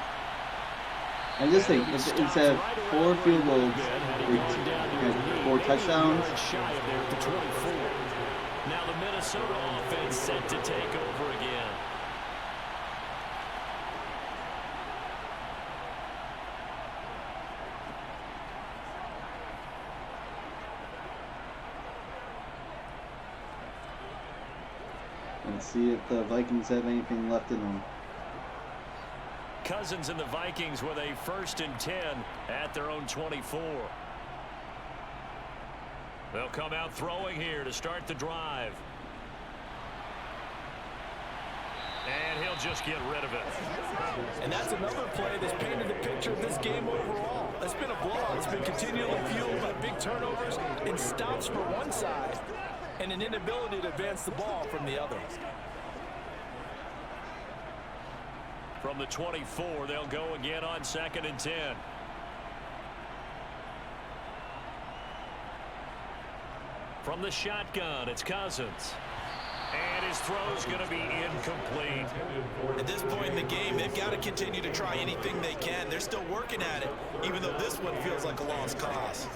And just think, instead of 4 field goals, 4 touchdowns. Now the Minnesota offense set to take over again. And see if the Vikings have anything left in them. Cousins and the Vikings with a 1st and 10 at their own 24. They'll come out throwing here to start the drive. And he'll just get rid of it. And that's another play that's painted the picture of this game overall. It's been a blowout. It's been continually fueled by big turnovers and stops for one side and an inability to advance the ball from the other. From the 24, they'll go again on 2nd and 10. From the shotgun, it's Cousins. And his throw's going to be incomplete. At this point in the game, they've got to continue to try anything they can. They're still working at it, even though this one feels like a lost cause.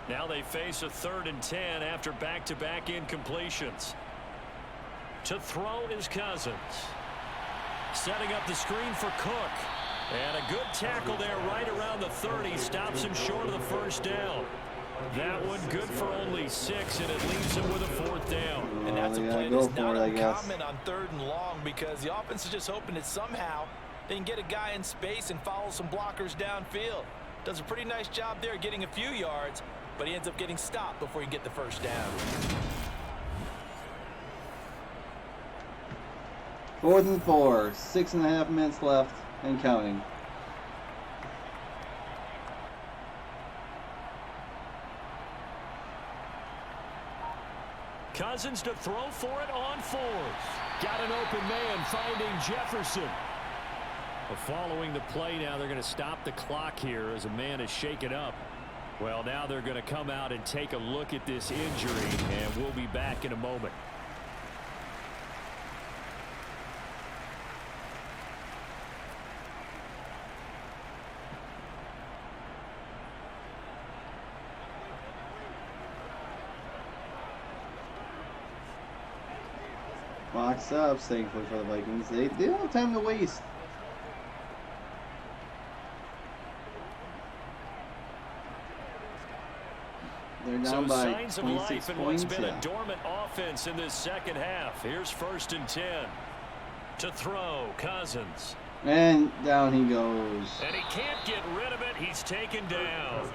Now they face a 3rd and 10 after back-to-back incompletions. To throw is Cousins. Setting up the screen for Cook. And a good tackle there right around the 30. Stops him short of the 1st down. That one good for only 6, and it leaves him with a 4th down. And that's a play that's not uncommon on 3rd and long, because the offense is just hoping that somehow they can get a guy in space and follow some blockers downfield. Does a pretty nice job there getting a few yards, but he ends up getting stopped before he can get the 1st down. 4th and 4, 6.5 minutes left and counting. Cousins to throw for it on 4th. Got an open man finding Jefferson. But following the play now, they're going to stop the clock here as a man is shaken up. Well, now they're going to come out and take a look at this injury, and we'll be back in a moment. Box up, thankfully for the Vikings. They don't have time to waste. They're down by signs of 26 life in points. what's been a dormant offense in this second half. Here's 1st and 10. To throw, Cousins. And down he goes. And he can't get rid of it. He's taken down.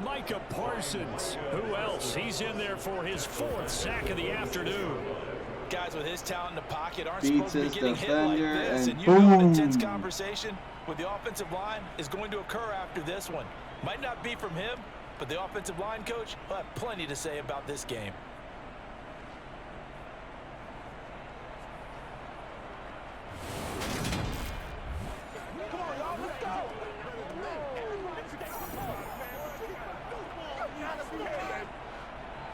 Micah Parsons. Who else? He's in there for his 4th sack of the afternoon. Guys with his talent in the pocket aren't Beats supposed to be getting hit like this. And you boom. know an intense conversation with the offensive line is going to occur after this one. Might not be from him, but the offensive line coach will have plenty to say about this game.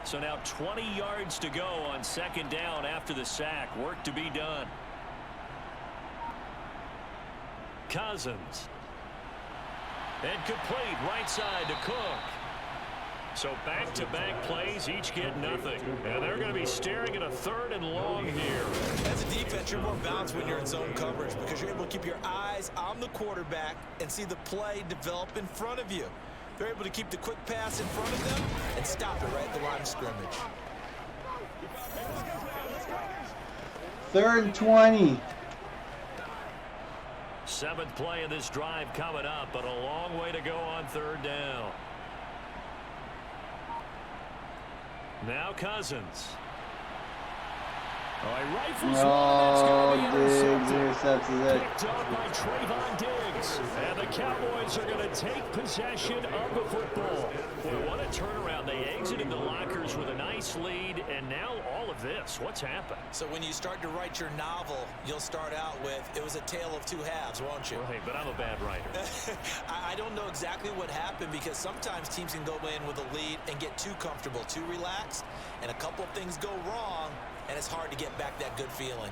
So now 20 yards to go on 2nd down after the sack. Work to be done. Cousins. And complete right side to Cook. So back-to-back plays, each get nothing. And they're going to be staring at a 3rd and long here. As a defense, you're more balanced when you're in zone coverage because you're able to keep your eyes on the quarterback and see the play develop in front of you. They're able to keep the quick pass in front of them and stop it right at the line of scrimmage. 3rd and 20. 7th play of this drive coming up, but a long way to go on 3rd down. Now Cousins. Oh, he rifles one. Diggs intercepts it. Picked up by Trayvon Diggs. And the Cowboys are going to take possession of the football. Boy, what a turnaround. They exited the lockers with a nice lead, and now all of this. What's happened? So when you start to write your novel, you'll start out with, it was a tale of 2 halves, won't you? Well, hey, but I'm a bad writer. I don't know exactly what happened because sometimes teams can go in with a lead and get too comfortable, too relaxed, and a couple of things go wrong, and it's hard to get back that good feeling.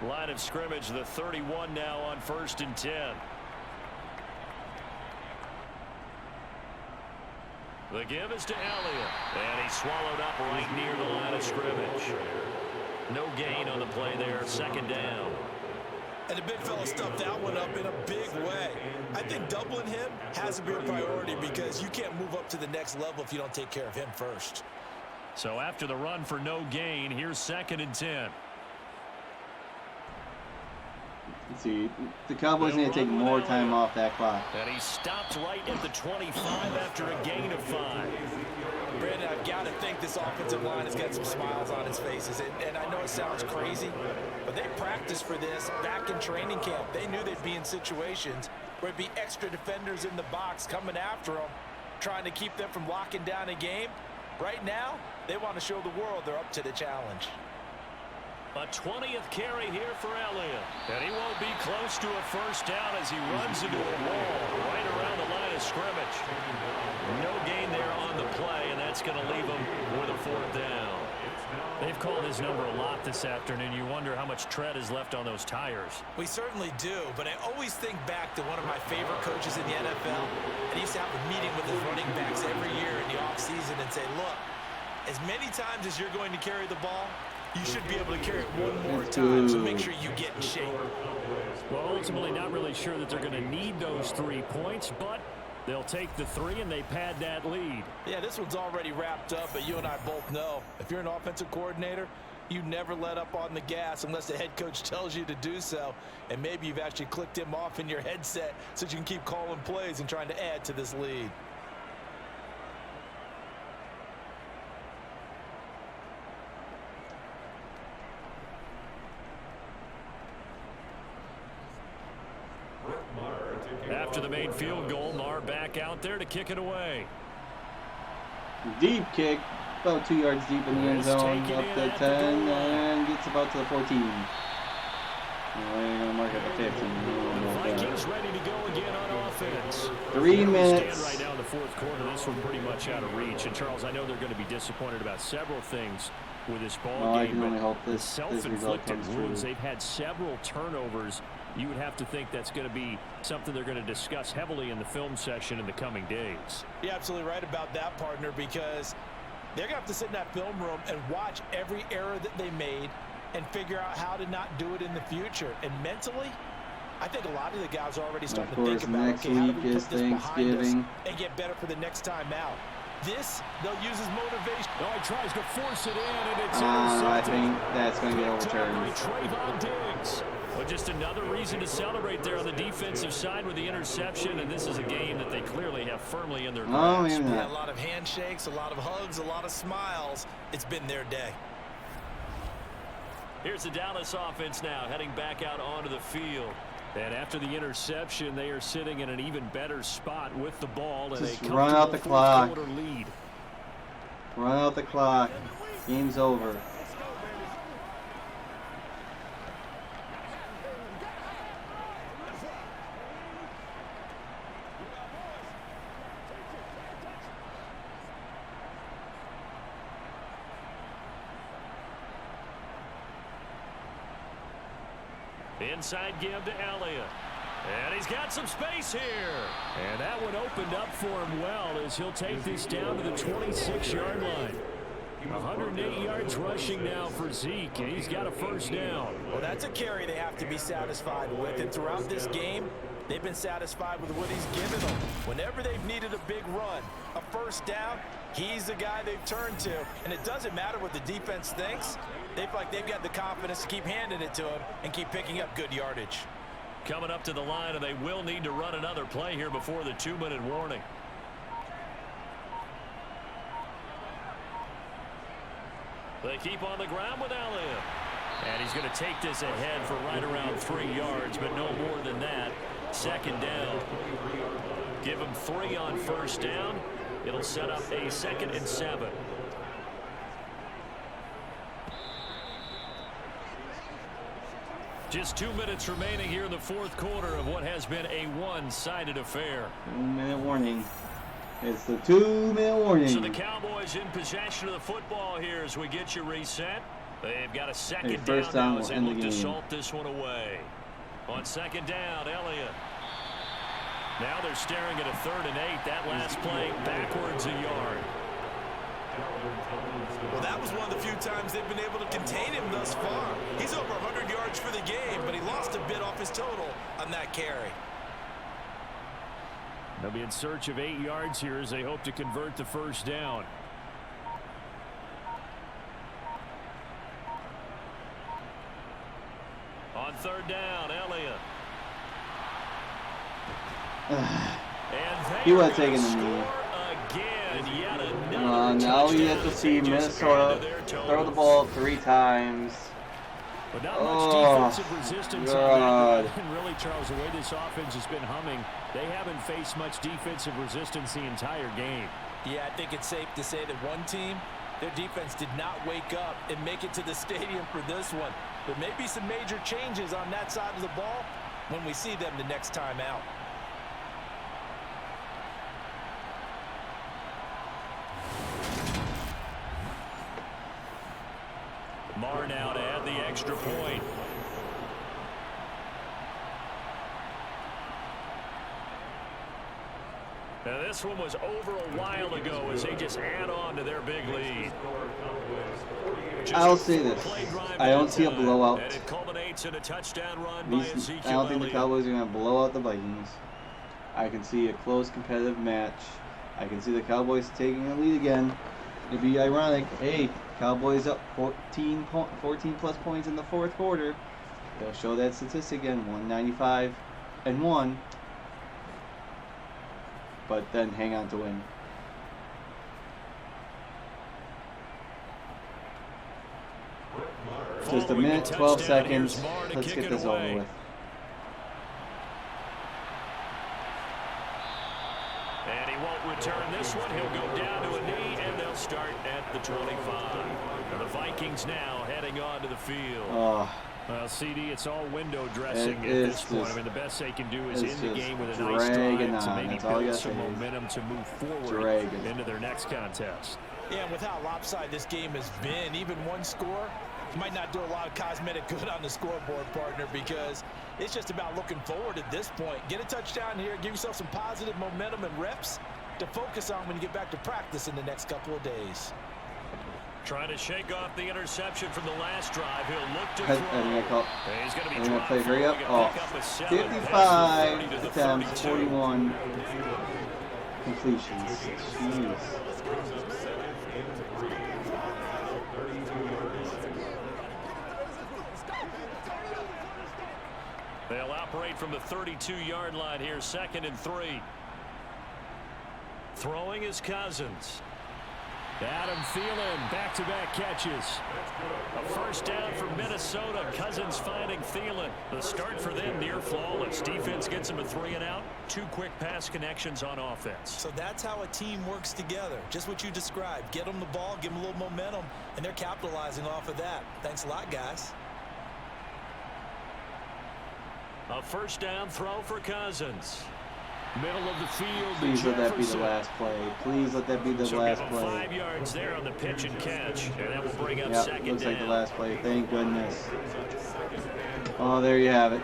Line of scrimmage, the 31 now on 1st and 10. The give is to Elliott, and he's swallowed up right near the line of scrimmage. No gain on the play there, 2nd down. And the big fella stuffed that one up in a big way. I think doubling him has to be a priority because you can't move up to the next level if you don't take care of him first. So after the run for no gain, here's 2nd and 10. Let's see, the Cowboys need to take more time off that clock. And he stopped right at the 25 after a gain of 5. Brandon, I've got to think this offensive line has got some smiles on its faces. And I know it sounds crazy, but they practiced for this back in training camp. They knew they'd be in situations where it'd be extra defenders in the box coming after them, trying to keep them from locking down a game. Right now, they want to show the world they're up to the challenge. A 20th carry here for Elliott. And he won't be close to a 1st down as he runs into a wall right around the line of scrimmage. No gain there on the play, and that's going to leave him with a 4th down. They've called his number a lot this afternoon. You wonder how much tread is left on those tires. We certainly do, but I always think back to one of my favorite coaches in the NFL, and he used to have a meeting with his running backs every year in the offseason and say, look, as many times as you're going to carry the ball, you should be able to carry it one more time, so make sure you get in shape. Well, ultimately not really sure that they're going to need those 3 points, but they'll take the 3 and they pad that lead. Yeah, this one's already wrapped up, but you and I both know if you're an offensive coordinator, you never let up on the gas unless the head coach tells you to do so, and maybe you've actually clicked him off in your headset so you can keep calling plays and trying to add to this lead. After the made field goal, Marr back out there to kick it away. Deep kick, about 2 yards deep in the end zone, up to 10, and gets about to the 14. They're going to mark at the 15. Vikings ready to go again on offense. 3 minutes. Right now in the fourth quarter, this one pretty much out of reach. And Charles, I know they're going to be disappointed about several things with this ball game. I can only hope this self-inflicted wounds. They've had several turnovers. You would have to think that's going to be something they're going to discuss heavily in the film session in the coming days. You're absolutely right about that, partner, because they're going to have to sit in that film room and watch every error that they made and figure out how to not do it in the future. And mentally, I think a lot of the guys are already starting to think about, okay, how do we put this behind us and get better for the next time out. This, they'll use as motivation. Oh, he tries to force it in, and it's I think that's going to get overturned. But just another reason to celebrate there on the defensive side with the interception, and this is a game that they clearly have firmly in their grasp. A lot of handshakes, a lot of hugs, a lot of smiles. It's been their day. Here's the Dallas offense now heading back out onto the field. And after the interception, they are sitting in an even better spot with the ball. And just run out the clock. Lead. Run out the clock. Game's over. Inside give to Elliott. And he's got some space here. And that one opened up for him well as he'll take this down to the 26-yard line. 108 yards rushing now for Zeke, and he's got a first down. Well, that's a carry they have to be satisfied with. And throughout this game, they've been satisfied with what he's given them. Whenever they've needed a big run, a first down, he's the guy they've turned to. And it doesn't matter what the defense thinks. They feel like they've got the confidence to keep handing it to him and keep picking up good yardage. Coming up to the line, and they will need to run another play here before the 2-minute warning. They keep on the ground with Elliott. And he's going to take this ahead for right around 3 yards, but no more than that. Second down. Give him 3 on first down. It'll set up a 2nd and 7. Just 2 minutes remaining here in the fourth quarter of what has been a one-sided affair. 2-minute warning. It's the 2-minute warning. So the Cowboys in possession of the football here as we get you reset. They've got a second down now as they look to salt this one away. On second down, Elliott. Now they're staring at a 3rd and 8. That last play backwards a yard. Well, that was one of the few times they've been able to contain him thus far. He's over 100 yards for the game, but he lost a bit off his total on that carry. They'll be in search of 8 yards here as they hope to convert the first down. On third down, Elliott. He would have taken the knee. Now we get to see Minnesota throw the ball 3 times. But not much defensive resistance on that. And really, Charles, the way this offense has been humming, they haven't faced much defensive resistance the entire game. Yeah, I think it's safe to say that one team, their defense did not wake up and make it to the stadium for this one. There may be some major changes on that side of the ball when we see them the next time out. Marr now to add the extra point. Now this one was over a while ago as they just add on to their big lead. I'll say this. I don't see a blowout. And it culminates in a touchdown run by Ezekiel I don't think the Elliott. Cowboys are going to blow out the Vikings. I can see a close competitive match. I can see the Cowboys taking the lead again. It'd be ironic. Hey, Cowboys up 14 plus points in the fourth quarter. They'll show that statistic again, 195-1. But then hang on to win. Just a minute, 12 seconds. Let's get this over with. And he won't return this one. He'll go down to a knee, and they'll start at the 25. And the Vikings now heading on to the field. Well, CD, it's all window dressing at this point. I mean, the best they can do is end the game with a nice drive to maybe build some momentum to move forward into their next contest. Yeah, and with how lopsided this game has been, even one score might not do a lot of cosmetic good on the scoreboard, partner, because it's just about looking forward at this point. Get a touchdown here, give yourself some positive momentum and reps to focus on when you get back to practice in the next couple of days. Trying to shake off the interception from the last drive. He'll look to throw. He's going to be dropped. Play hurry up. Oh, 55 attempts, 41 completions. Jeez. They'll operate from the 32-yard line here, 2nd and 3. Throwing is Cousins. Adam Thielen, back-to-back catches. A first down for Minnesota. Cousins finding Thielen. The start for them near flawless. Defense gets them a 3 and out. 2 quick pass connections on offense. So that's how a team works together. Just what you described. Get them the ball, give them a little momentum, and they're capitalizing off of that. Thanks a lot, guys. A first down throw for Cousins. Middle of the field. Please let that be the last play. Please let that be the last play. 5 yards there on the pitch and catch, and that will bring up second looks down. like the last play. Thank goodness. Oh, there you have it.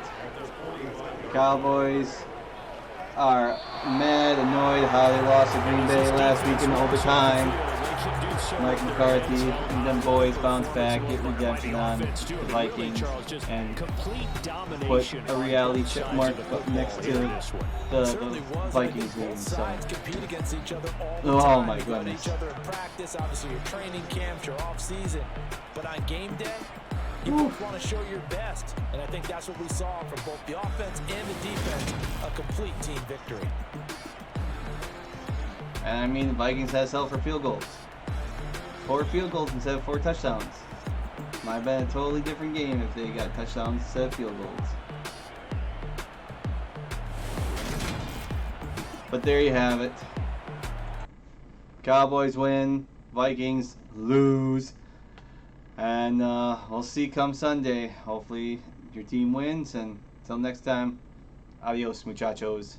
The Cowboys are mad, annoyed how they lost to Green Bay last week in overtime. Mike McCarthy and them boys bounce back, get redemption on the Vikings, and put a reality check mark up next to the Vikings game. So, oh my goodness. Obviously, your training camps, your off season, but on game day, you both want to show your best, and I think that's what we saw from both the offense and the defense. A complete team victory. And I mean, the Vikings had settled for field goals. 4 field goals instead of 4 touchdowns. Might have been a totally different game if they got touchdowns instead of field goals. But there you have it. Cowboys win, Vikings lose. And we'll see come Sunday. Hopefully your team wins. And until next time, adios muchachos.